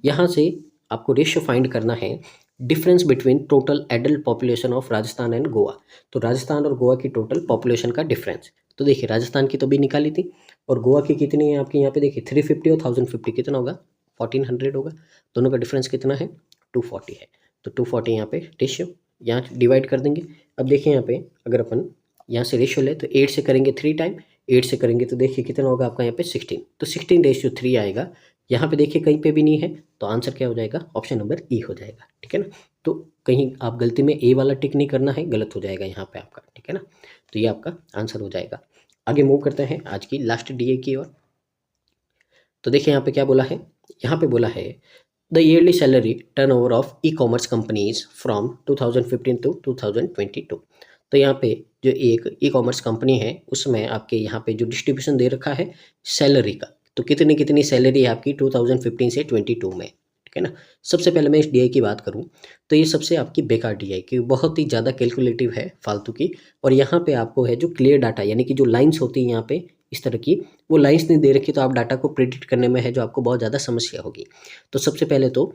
यहाँ से आपको रेशियो फाइंड करना है difference between total adult population of Rajasthan and Goa. तो राजस्थान और गोवा की टोटल पॉपुलेशन का डिफरेंस। तो देखिए राजस्थान की तो भी निकाली थी और गोवा की कितनी है आपकी यहाँ पे देखिए 350 और 1050 कितना होगा 1400 होगा। दोनों का डिफरेंस कितना है 240 है। तो 240 यहाँ पे रेशियो, यहाँ डिवाइड कर देंगे। अब देखिए यहाँ पे अगर अपन यहाँ से रेशियो ले तो 8 से करेंगे 3 टाइम, 8 से करेंगे तो देखिए कितना होगा आपका यहाँ पे 16। तो 16:3 आएगा। यहाँ पे देखिए कहीं पे भी नहीं है तो आंसर क्या हो जाएगा, ऑप्शन नंबर ई हो जाएगा। ठीक है ना। तो कहीं आप गलती में ए वाला टिक नहीं करना है, गलत हो जाएगा यहाँ पे आपका। ठीक है ना। तो ये आपका आंसर हो जाएगा। आगे मूव करते हैं आज की लास्ट डीए की ओर। तो देखिए यहाँ पे क्या बोला है, यहाँ पे बोला है the yearly salary turnover of e commerce companies from 2015 to 2022। तो यहाँ पे जो एक ई कॉमर्स कंपनी है उसमें आपके यहाँ पे जो डिस्ट्रीब्यूशन दे रखा है सैलरी का, तो कितनी कितनी सैलरी है आपकी 2015 से 22 में। ठीक है ना। सबसे पहले मैं इस डीआई की बात करूँ तो ये सबसे आपकी बेकार डीआई की बहुत ही ज़्यादा कैलकुलेटिव है, फालतू की। और यहाँ पे आपको है जो क्लियर डाटा यानी कि जो लाइन्स होती है यहाँ पे इस तरह की, वो लाइन्स नहीं दे रखी तो आप डाटा को प्रिडिक्ट करने में है जो आपको बहुत ज़्यादा समस्या होगी। तो सबसे पहले तो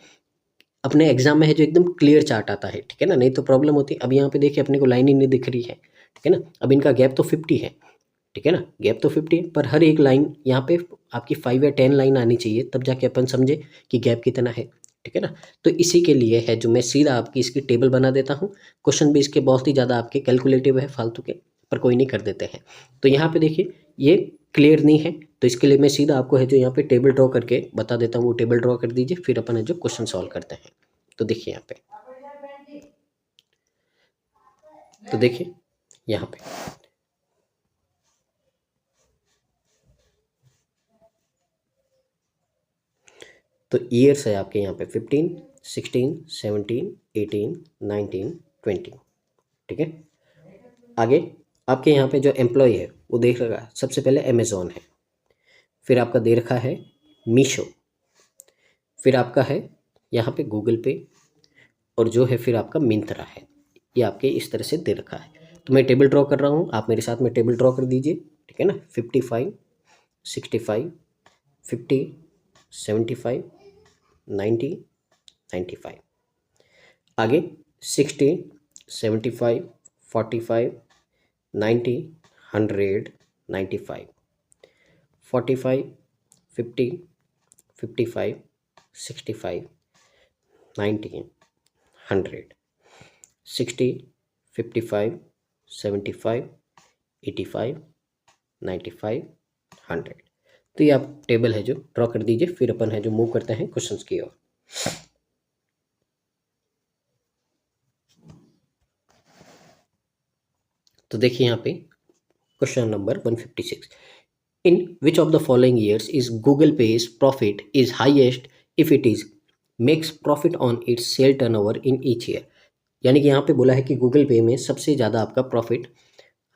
अपने एग्जाम में है जो एकदम क्लियर चार्ट आता है। ठीक है ना, नहीं तो प्रॉब्लम होती है। अब यहाँ पे देखिए अपने को लाइन ही नहीं दिख रही है। ठीक है ना। अब इनका गैप तो 50 है। ठीक है ना, गैप तो 50 है पर हर एक लाइन यहाँ पे आपकी 5 या 10 लाइन आनी चाहिए तब जाके अपन समझे कि गैप कितना है। ठीक है ना। तो इसी के लिए है जो मैं सीधा आपकी इसकी टेबल बना देता हूँ। क्वेश्चन भी इसके बहुत ही ज़्यादा आपके कैलकुलेटिव है, फालतू के, पर कोई नहीं कर देते हैं। तो यहाँ पे देखिए ये क्लियर नहीं है तो इसके लिए मैं सीधा आपको है जो यहाँ पे टेबल ड्रॉ करके बता देता हूँ, वो टेबल ड्रॉ कर दीजिए, फिर अपन है जो क्वेश्चन सॉल्व करते हैं। तो देखिए यहाँ पे, तो देखिए यहाँ पे तो ईयर्स है आपके यहाँ पे 15, 16, 17, 18, 19, 20। ठीक है। आगे आपके यहाँ पे जो एम्प्लॉय है वो देख रखा है, सबसे पहले अमेज़ॉन है, फिर आपका दे रखा है मीशो, फिर आपका है यहाँ पे गूगल पे, और जो है फिर आपका मिंत्रा है। ये आपके इस तरह से दे रखा है। तो मैं टेबल ड्रॉ कर रहा हूँ, आप मेरे साथ में टेबल ड्रॉ कर दीजिए। ठीक है ना। 55, 65, 50, 75, 90, 95। आगे 60, 75, 45, 90, 100, 95, 45, 50, 55, 65, 90, 100, 60, 55, 75, 85, 95, 100। तो ये आप टेबल है जो ड्रॉ कर दीजिए, फिर अपन है जो मूव करते हैं क्वेश्चंस की ओर। तो देखिए यहाँ पे question number 156, in which of the following years is Google page profit is highest if it is makes profit on its sale turnover in each year. यानी कि यहाँ पे बोला है कि गूगल पे में सबसे ज़्यादा आपका प्रॉफिट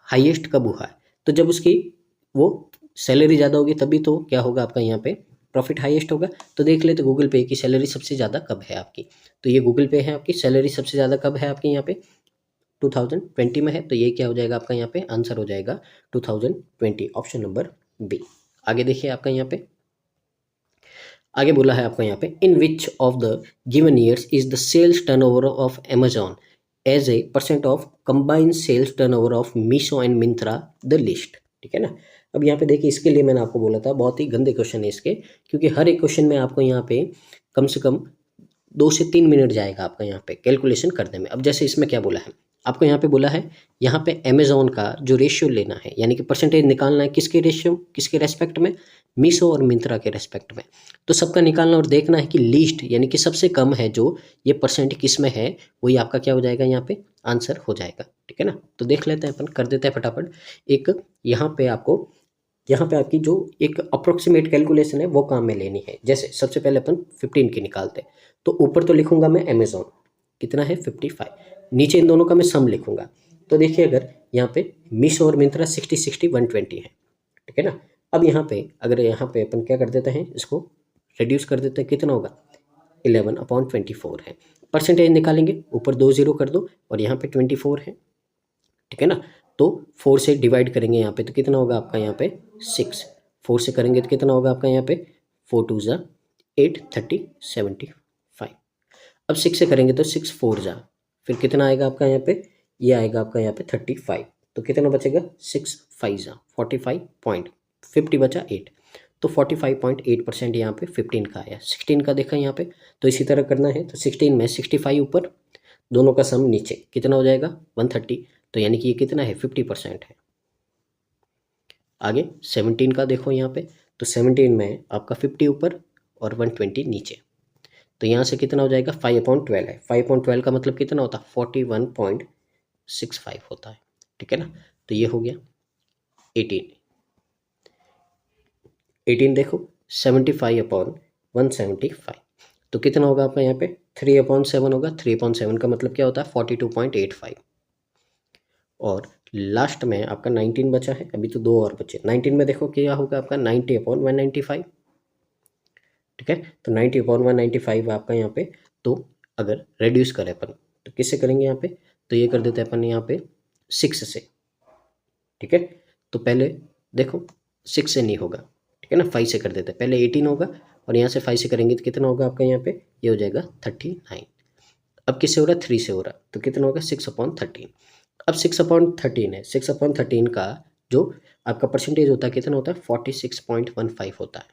हाईएस्ट कब हुआ है, तो जब उसकी वो सैलरी ज़्यादा होगी तभी तो क्या होगा आपका यहाँ पे प्रॉफिट हाईएस्ट होगा। तो देख ले तो गूगल पे की सैलरी सबसे ज़्यादा कब है आपकी, तो ये गूगल पे है आपकी सैलरी सबसे ज़्यादा कब है आपके यहाँ पे 2020 में है। तो ये क्या हो जाएगा आपका यहाँ पे आंसर हो जाएगा 2020, ऑप्शन नंबर बी। आगे देखिए आपका यहाँ पे आगे बोला है आपका यहाँ पे in which of the given years is the sales turnover of Amazon as a percent of combined sales turnover of Meesho and Myntra the list. ठीक है ना। अब यहाँ पे देखिए इसके लिए मैंने आपको बोला था बहुत ही गंदे क्वेश्चन है इसके, क्योंकि हर एक क्वेश्चन में आपको यहाँ पे कम से कम 2 से 3 मिनट जाएगा आपका यहाँ पे कैलकुलेशन करने में। अब जैसे इसमें क्या बोला है आपको, यहाँ पे बोला है यहाँ पे अमेजोन का जो रेशियो लेना है यानी कि परसेंटेज निकालना है किसके रेशियो, किसके रेस्पेक्ट में, मीशो और मिंत्रा के रेस्पेक्ट में। तो सबका निकालना और देखना है कि लीस्ट यानी कि सबसे कम है जो ये परसेंट किस में है, वही आपका क्या हो जाएगा यहाँ पे आंसर हो जाएगा। ठीक है ना। तो देख लेते हैं अपन, कर देते हैं फटाफट। एक यहाँ पे आपको यहाँ पे आपकी जो एक अप्रोक्सीमेट कैलकुलेशन है वो काम में लेनी है। जैसे सबसे पहले अपन 15 की निकालते हैं, तो ऊपर तो लिखूंगा मैं अमेजोन कितना है 55, नीचे इन दोनों का मैं सम लिखूंगा। तो देखिए अगर यहाँ पे मीशो और मिंत्रा 60, 60, 120 है। ठीक है ना। अब यहाँ पे अगर यहाँ पे अपन क्या कर देते हैं, इसको रिड्यूस कर देते हैं, कितना होगा 11/24 है। परसेंटेज निकालेंगे, ऊपर 2 जीरो कर दो और यहाँ पे 24 है, ठीक है ना। तो 4 से डिवाइड करेंगे यहाँ पे तो कितना होगा आपका यहाँ पे 6, 4 से करेंगे तो कितना होगा आपका यहाँ पे 4 2 जा 8 30 75। अब 6 से करेंगे तो 6 4 जा फिर कितना आएगा आपका यहाँ पे, ये आएगा आपका यहाँ पे 35। तो कितना बचेगा 6 5 जा 45.50 बचा 8। तो 45.8% यहाँ पे 15 का आया। 16 का देखा यहाँ पे, तो इसी तरह करना है। तो 16 में 65 ऊपर, दोनों का सम नीचे, कितना हो जाएगा 130। तो यानी कि ये कितना है 50% है। आगे 17 का देखो यहाँ पे, तो 17 में आपका 50 ऊपर और 120 नीचे। तो यहाँ से कितना हो जाएगा 5/12 है। 5/12 का मतलब कितना होता है 41.65 होता है, ठीक है ना। तो ये हो गया 18 देखो 75/175। तो कितना होगा आपका यहाँ पे 3/7 होगा। 3/7 का मतलब क्या होता है 42.85। और लास्ट में आपका 19 बचा है, अभी तो 2 और बचे। 19 में देखो क्या होगा आपका 90/195, ठीक है। तो 90/195 आपका यहाँ पे। तो अगर रेड्यूस करें अपन तो किससे करेंगे यहाँ पे, तो ये कर देते हैं अपन यहाँ पे 6 से, ठीक है। तो पहले देखो 6 से नहीं होगा, ठीक है ना, 5 से कर देते हैं। पहले 18 होगा और यहाँ से 5 से करेंगे तो कितना होगा आपका यहाँ पे, ये हो जाएगा 39। अब किससे हो रहा है 3 से हो रहा, तो कितना होगा 6/13। अब 6/13 है, 6/13 का जो आपका परसेंटेज होता है कितना होता है 46.15 होता है।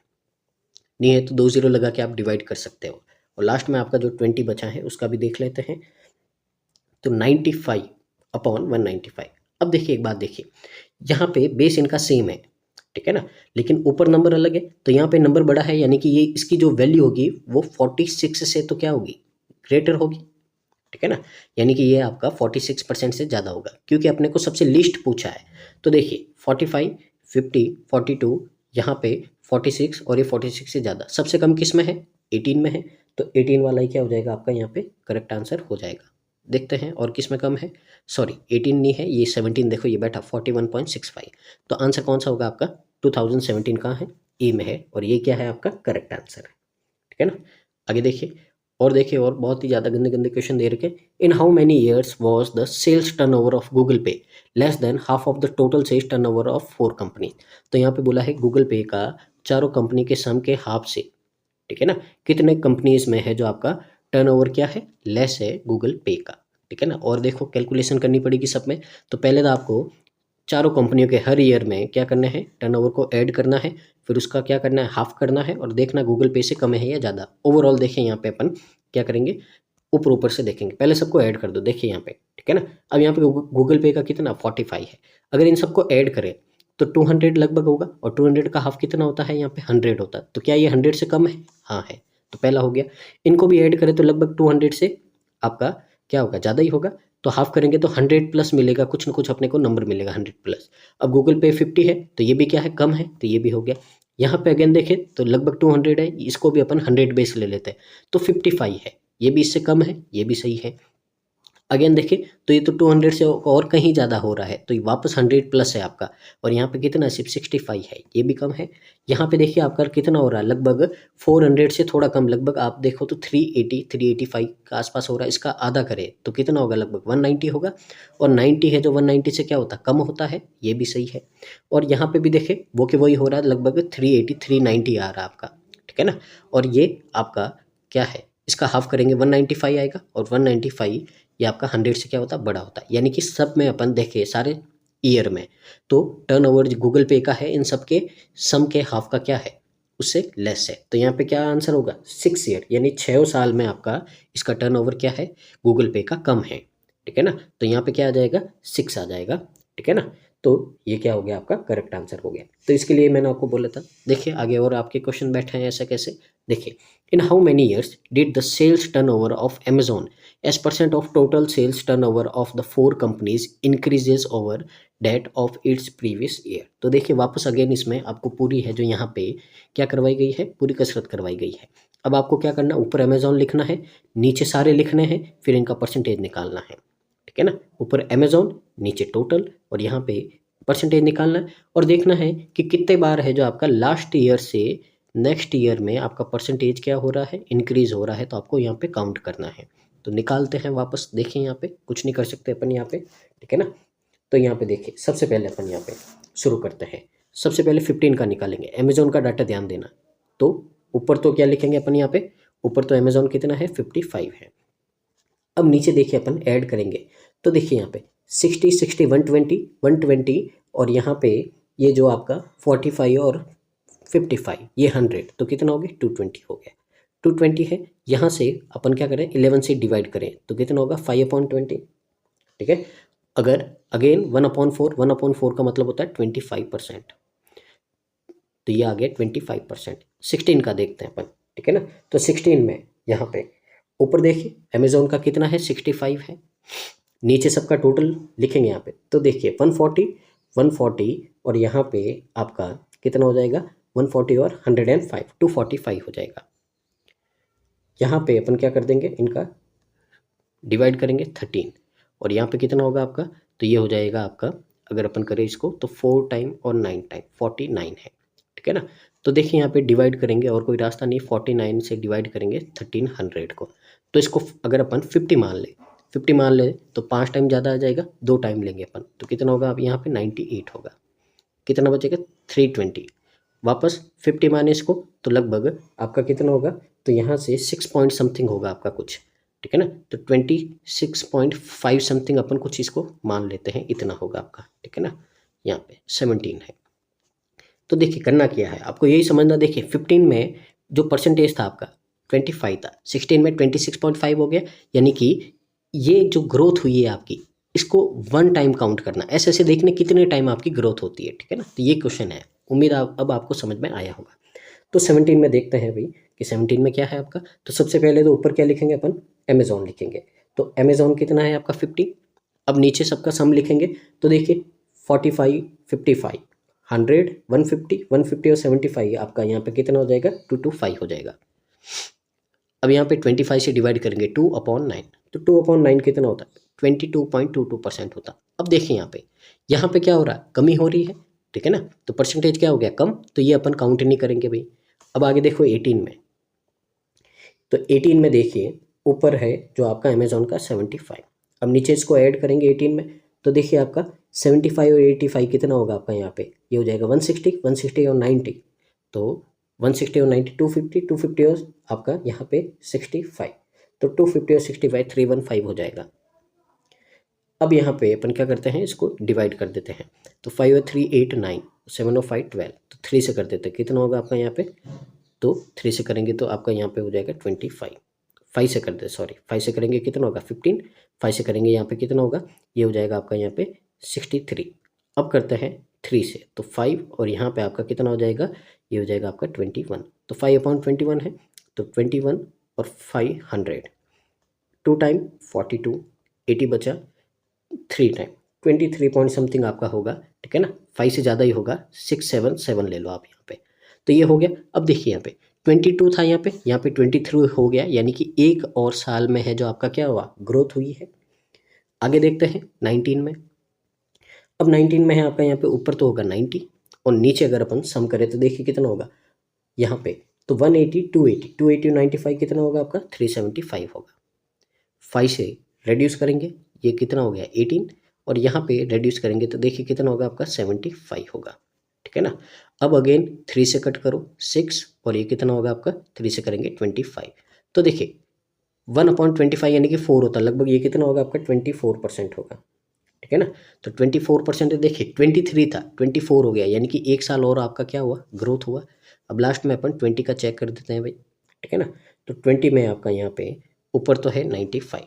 नहीं है तो 2 जीरो लगा के आप डिवाइड कर सकते हो। और लास्ट में आपका जो 20 बचा है उसका भी देख लेते हैं। तो 95/195। अब देखिए एक बात देखिए, यहाँ पे बेस इनका सेम है, ठीक है ना, लेकिन ऊपर नंबर अलग है। तो यहाँ पे नंबर बड़ा है, यानी कि ये इसकी जो वैल्यू होगी वो 46 से तो क्या होगी ग्रेटर होगी, ठीक है ना। यानी कि ये आपका 46% से ज़्यादा होगा, क्योंकि अपने को सबसे लिस्ट पूछा है। तो देखिए 45 50 42, यहाँ पे 46 और ये 46 से ज़्यादा। सबसे कम किस में है 18 में है। तो 18 वाला ही क्या हो जाएगा आपका यहाँ पे करेक्ट आंसर हो जाएगा। देखते हैं और किस में कम है, सॉरी 18 नहीं है, ये 17 देखो ये बैठा 41.65। तो आंसर कौन सा होगा आपका 2017 कहाँ है ए में है, और ये क्या है आपका करेक्ट आंसर है, ठीक है ना। आगे देखिए, और देखिए और बहुत ही ज़्यादा गंदे गंदे क्वेश्चन दे रखे। In how many years was the sales turnover of Google Pay less than half of the total sales turnover of 4 company. तो यहाँ पे बोला है गूगल पे का चारों कंपनी के सम के हाफ से, ठीक है ना, कितने कंपनीज में है जो आपका टर्नओवर क्या है लेस है गूगल पे का, ठीक है ना। और देखो कैलकुलेशन करनी पड़ेगी सब में। तो पहले तो आपको चारों कंपनियों के हर ईयर में क्या करना है टर्नओवर को ऐड करना है, फिर उसका क्या करना है हाफ करना है, और देखना गूगल पे से कम है या ज़्यादा। ओवरऑल देखें यहाँ पे अपन क्या करेंगे ऊपर ऊपर से देखेंगे, पहले सबको ऐड कर दो, देखिए यहाँ पे, ठीक है ना। अब यहाँ पे गूगल पे का कितना 45 है, अगर इन सबको ऐड करें तो 200 लगभग होगा, और 200 का हाफ कितना होता है यहाँ पे 100 होता है। तो क्या ये 100 से कम है, हाँ है। तो पहला हो गया। इनको भी ऐड करें तो लगभग 200 से आपका क्या होगा ज़्यादा ही होगा। तो हाफ करेंगे तो 100 प्लस मिलेगा, कुछ ना कुछ अपने को नंबर मिलेगा 100 प्लस। अब गूगल पे 50 है तो ये भी क्या है कम है, तो ये भी हो गया। यहाँ पे अगेन देखें तो लगभग 200 है, इसको भी अपन 100 बेस ले लेते हैं तो 55 है, ये भी इससे कम है, ये भी सही है। अगेन देखिए तो ये तो 200 से और कहीं ज़्यादा हो रहा है, तो ये वापस 100 प्लस है आपका। और यहाँ पे कितना सिर्फ 65 है, ये भी कम है। यहाँ पे देखिए आपका कितना हो रहा है लगभग 400 से थोड़ा कम, लगभग आप देखो तो 380 385 के आसपास हो रहा है। इसका आधा करे तो कितना होगा लगभग 190 होगा, और 90 है जो 190 से क्या होता है कम होता है, ये भी सही है। और यहाँ पे भी देखे वो कि वही हो रहा है लगभग 380 390 आ रहा है आपका, ठीक है ना। और ये आपका क्या है इसका हाफ करेंगे 195 आएगा, और 195 ये आपका 100 से क्या होता है बड़ा होता है। यानी कि सब में अपन देखें सारे ईयर में तो टर्नओवर गूगल पे का है इन सब के सम के हाफ का क्या है उससे लेस है। तो यहाँ पे क्या आंसर होगा 6 ईयर, यानी 6 साल में आपका इसका टर्नओवर क्या है गूगल पे का कम है, ठीक है ना। तो यहाँ पे क्या आ जाएगा 6 आ जाएगा, ठीक है ना। तो ये क्या हो गया आपका करेक्ट आंसर हो गया। तो इसके लिए मैंने आपको बोला था। देखिए आगे और आपके क्वेश्चन बैठे हैं ऐसा कैसे, देखिए in how many years did the sales turnover of Amazon as percent of total sales turnover of the 4 companies increases over that of its previous year। तो देखिए वापस अगेन इसमें आपको पूरी है जो यहाँ पे क्या करवाई गई है पूरी कसरत करवाई गई है। अब आपको क्या करना ऊपर अमेजोन लिखना है, नीचे सारे लिखने हैं, फिर इनका परसेंटेज निकालना है, ठीक है ना। ऊपर अमेजोन नीचे टोटल और यहाँ पे परसेंटेज निकालना है, और देखना है कि कितने बार है जो आपका लास्ट ईयर से नेक्स्ट ईयर में आपका परसेंटेज क्या हो रहा है, इंक्रीज़ हो रहा है, तो आपको यहाँ पे काउंट करना है। तो निकालते हैं वापस, देखिए यहाँ पे कुछ नहीं कर सकते अपन यहाँ पे, ठीक है ना। तो यहाँ पे देखिए सबसे पहले अपन यहाँ पे शुरू करते हैं। सबसे पहले 15 का निकालेंगे, अमेज़ॉन का डाटा ध्यान देना। तो ऊपर तो क्या लिखेंगे अपन यहाँ पे, ऊपर तो अमेज़ॉन कितना है 55 है। अब नीचे देखिए अपन ऐड करेंगे, तो देखिए यहाँ पे 60 60 120 और यहाँ पे ये जो आपका 45 और 55 ये 100, तो कितना हो गया 220 हो गया। 220 है, यहाँ से अपन क्या करें 11 से डिवाइड करें तो कितना होगा 5/20, ठीक है। अगर अगेन 1/4, 1/4 का मतलब होता है 25%, तो ये आ गया 25%। 16 का देखते हैं अपन, ठीक है ना। तो 16 में यहाँ पे ऊपर देखिए अमेज़ॉन का कितना है 65 है, नीचे सबका टोटल लिखेंगे यहाँ पे, तो देखिए 140 और यहाँ पे आपका कितना हो जाएगा 140 और 105 245 हो जाएगा। यहाँ पे अपन क्या कर देंगे, इनका डिवाइड करेंगे 13 और यहाँ पे कितना होगा आपका, तो ये हो जाएगा आपका, अगर अपन करें इसको तो 4 टाइम और 9 टाइम 49 है, ठीक है ना। तो देखिए यहाँ पे डिवाइड करेंगे और कोई रास्ता नहीं, 49 से डिवाइड करेंगे 1300 को, तो इसको अगर अपन 50 मान ले तो 5 टाइम ज़्यादा आ जाएगा, 2 टाइम लेंगे अपन, तो कितना होगा अब यहाँ पे 98 होगा। कितना बचेगा 320, वापस 50 माने इसको तो लगभग आपका कितना होगा, तो यहाँ से 6 पॉइंट समथिंग होगा आपका कुछ, ठीक है ना। तो 26.5 समथिंग अपन कुछ इसको मान लेते हैं, इतना होगा आपका, ठीक है ना। यहाँ पे 17 है। तो देखिए करना क्या है आपको यही समझना, देखिए 15 में जो परसेंटेज था आपका 25 था, 16 में 26.5 हो गया, यानी कि ये जो ग्रोथ हुई है आपकी, इसको 1 टाइम काउंट करना, ऐसे ऐसे देखने कितने टाइम आपकी ग्रोथ होती है, ठीक है ना। तो ये क्वेश्चन है, उम्मीद अब आपको समझ में आया होगा। तो 17 में देखते हैं भाई कि 17 में क्या है आपका, तो सबसे पहले तो ऊपर क्या लिखेंगे अपन, अमेज़ॉन लिखेंगे, तो अमेज़ॉन कितना है आपका 50। अब नीचे सबका सम लिखेंगे, तो देखिए 45 55 100 150 और 75 आपका यहाँ पे कितना हो जाएगा 225 हो जाएगा। अब यहाँ पे 25 से डिवाइड करेंगे 2/9, तो 2/9 कितना होता है 22.22% होता। अब देखिए यहाँ पे क्या हो रहा है, कमी हो रही है, ठीक है ना। तो परसेंटेज क्या हो गया कम, तो ये अपन काउंट नहीं करेंगे भाई। अब आगे देखो 18 में, तो 18 में देखिए ऊपर है जो आपका अमेज़ॉन का 75, अब नीचे इसको ऐड करेंगे 18 में, तो देखिए आपका 75 और 85 कितना होगा आपका, यहाँ पे ये हो जाएगा 160 और 90, तो 160 और 90 250 और आपका यहाँ पे 65, तो 250 और 65 315 हो जाएगा। अब यहाँ पे अपन क्या करते हैं, इसको डिवाइड कर देते हैं, तो 5 और 3 8 9 7 और 5 12, तो 3 से कर देते हैं, कितना होगा आपका यहाँ पे, तो 3 से करेंगे तो आपका यहाँ पे हो जाएगा 25, 5 से कर दे सॉरी 5 से करेंगे कितना होगा 15, 5 से करेंगे यहाँ पे कितना होगा, ये हो जाएगा आपका यहाँ पे 63। अब करते हैं 3 से, तो 5 और यहाँ पे आपका कितना हो जाएगा, ये हो जाएगा आपका 21, तो 5/21 है, तो 21 और 500 2 टाइम 42 80 बचा, 3 टाइम 23 पॉइंट समथिंग आपका होगा, ठीक है ना। 5 से ज़्यादा ही होगा, 677 ले लो आप यहाँ पे, तो ये हो गया। अब देखिए यहाँ पे 22 था, यहाँ पे 23 हो गया, यानी कि एक और साल में है जो आपका क्या हुआ ग्रोथ हुई है। आगे देखते हैं 19 में, अब 19 में है आपका यहाँ पे ऊपर तो होगा 90 और नीचे अगर अपन सम करें तो देखिए कितना होगा यहाँ पे, तो 180 280 और 95 कितना होगा आपका 375 होगा। 5 से रेड्यूस करेंगे, ये कितना हो गया 18 और यहाँ पे रेड्यूस करेंगे तो देखिए कितना होगा आपका 75 होगा, ठीक है ना। अब अगेन 3 से कट करो 6 और ये कितना होगा आपका 3 से करेंगे 25, तो देखिए 1/25 यानी कि 4 होता है, लगभग ये कितना होगा आपका 24% होगा, ठीक है ना। तो 24% देखिए 23 था 24 हो गया, यानी कि एक साल और आपका क्या हुआ ग्रोथ हुआ। अब लास्ट में अपन 20 का चेक कर देते हैं भाई, ठीक है ना। तो 20 में आपका यहाँ पे ऊपर तो है 95,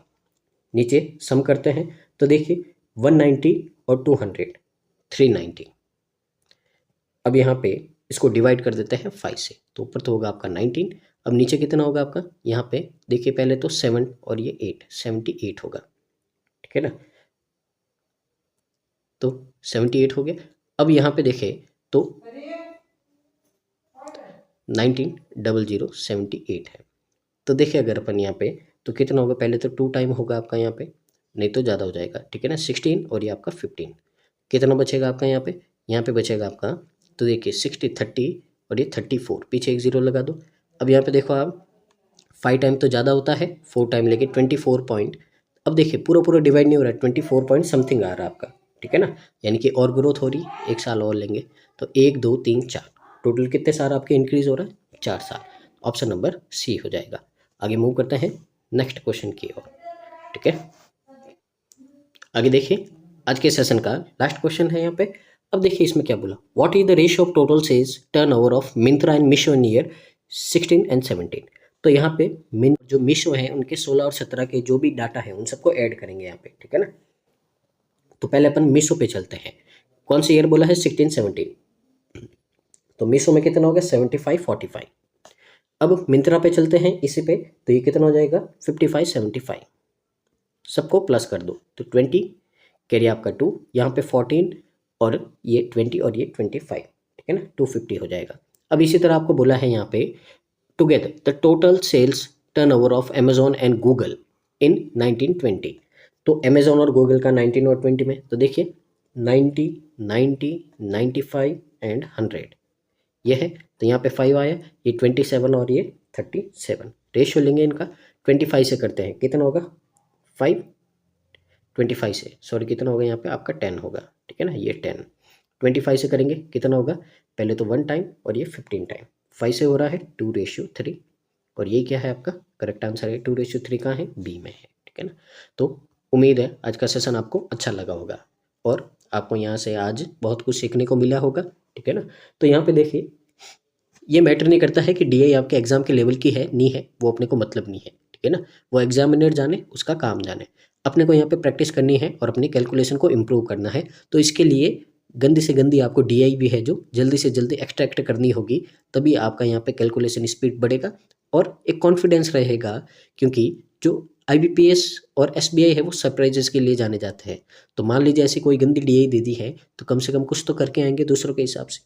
नीचे सम करते हैं तो देखिए 190 और 200 390। अब यहाँ पे इसको डिवाइड कर देते हैं 5 से, तो ऊपर तो होगा आपका 19, अब नीचे कितना होगा आपका, यहाँ पे देखिए पहले तो 7 और ये 8 78 होगा, ठीक है ना। तो 78 हो गया। अब यहाँ पे देखें तो 190078 है, तो देखिए अगर अपन यहाँ पे तो कितना होगा, पहले तो 2 टाइम होगा आपका यहाँ पे, नहीं तो ज़्यादा हो जाएगा, ठीक है ना। 16 और ये आपका 15, कितना बचेगा आपका यहाँ पे बचेगा आपका, तो देखिए 60 30 और ये 34, पीछे एक ज़ीरो लगा दो। अब यहाँ पे देखो आप 5 टाइम तो ज़्यादा होता है, 4 टाइम लेके 24 पॉइंट। अब देखिए पूरा पूरा डिवाइड नहीं हो रहा है, 24 पॉइंट समथिंग आ रहा है आपका, ठीक है ना, यानी कि और ग्रोथ हो रही, एक साल और लेंगे तो 1 2 3 4, टोटल कितने साल आपके इंक्रीज हो रहा है, 4 साल। ऑप्शन नंबर सी हो जाएगा। आगे मूव करते हैं नेक्स्ट क्वेश्चन की ओर, ठीक है। आगे देखिए आज के सेशन का लास्ट क्वेश्चन है यहाँ पे। अब देखिए इसमें क्या बोला, what is the ratio of total sales turnover of Myntra and Meesho in year 16 and 17। तो यहाँ पे जो मीशो है उनके 16 और 17 के जो भी डाटा है उन सबको ऐड करेंगे यहाँ पे, ठीक है ना। तो पहले अपन मीशो पे चलते हैं, कौन सा ईयर बोला है, 16 17। तो मीशो में कितना हो गया, 75 45। अब मिंत्रा पे चलते हैं इसी पे, तो ये कितना हो जाएगा, 55 75। सबको प्लस कर दो तो 20, कैरी आपका 2, यहाँ पे 14 और ये 20 और ये 25, ठीक है ना, 250 हो जाएगा। अब इसी तरह आपको बोला है यहाँ पे together the total sales turnover of Amazon and Google in 1920। तो अमेजोन और गूगल का 19 और 20 में, तो देखिए 90 90 95 एंड 100 ये है, तो यहाँ पे 5 आया, ये 27 और ये 37। रेशियो लेंगे इनका, 25 से करते हैं, कितना होगा 5, 25 से सॉरी कितना होगा यहाँ पे आपका 10 होगा, ठीक है ना, ये 10। 25 से करेंगे कितना होगा, पहले तो 1 टाइम और ये 15 टाइम, 5 से हो रहा है 2:3। और ये क्या है आपका करेक्ट आंसर है, 2:3 कहाँ है, बी में है, ठीक है ना। तो उम्मीद है आज का सेशन आपको अच्छा लगा होगा और आपको यहाँ से आज बहुत कुछ सीखने को मिला होगा, ठीक है ना। तो यहाँ पे देखिए ये मैटर नहीं करता है कि डीआई आपके एग्जाम के लेवल की है नहीं है, वो अपने को मतलब नहीं है, ठीक है ना। वो एग्जामिनर जाने, उसका काम जाने, अपने को यहाँ पे प्रैक्टिस करनी है और अपनी कैलकुलेशन को इम्प्रूव करना है। तो इसके लिए गंदी से गंदी आपको डीआई भी है जो जल्दी से जल्दी एक्सट्रैक्ट करनी होगी, तभी आपका यहाँ पे कैलकुलेशन स्पीड बढ़ेगा और एक कॉन्फिडेंस रहेगा। क्योंकि जो आईबीपीएस और एसबीआई है वो सरप्राइजेस के लिए जाने जाते हैं। तो मान लीजिए ऐसी कोई गंदी डीआई दे दी है तो कम से कम कुछ तो करके आएंगे दूसरों के हिसाब से।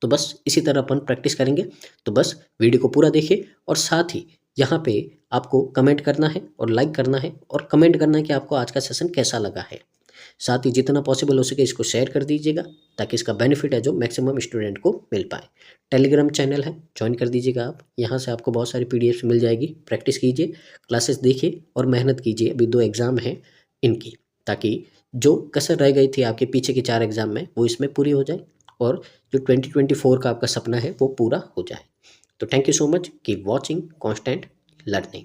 तो बस इसी तरह अपन प्रैक्टिस करेंगे। तो बस वीडियो को पूरा देखिए और साथ ही यहाँ पे आपको कमेंट करना है और लाइक करना है और कमेंट करना है कि आपको आज का सेशन कैसा लगा है। साथ ही जितना पॉसिबल हो सके इसको शेयर कर दीजिएगा ताकि इसका बेनिफिट है जो मैक्सिमम स्टूडेंट को मिल पाए। टेलीग्राम चैनल है, ज्वाइन कर दीजिएगा आप, यहाँ से आपको बहुत सारी पीडीएफ मिल जाएगी। प्रैक्टिस कीजिए, क्लासेस देखिए और मेहनत कीजिए। अभी 2 एग्ज़ाम हैं इनकी, ताकि जो कसर रह गई थी आपके पीछे के 4 एग्ज़ाम में वो इसमें पूरी हो जाए और जो 2024 का आपका सपना है वो पूरा हो जाए। तो thank you so much, keep watching constant learning.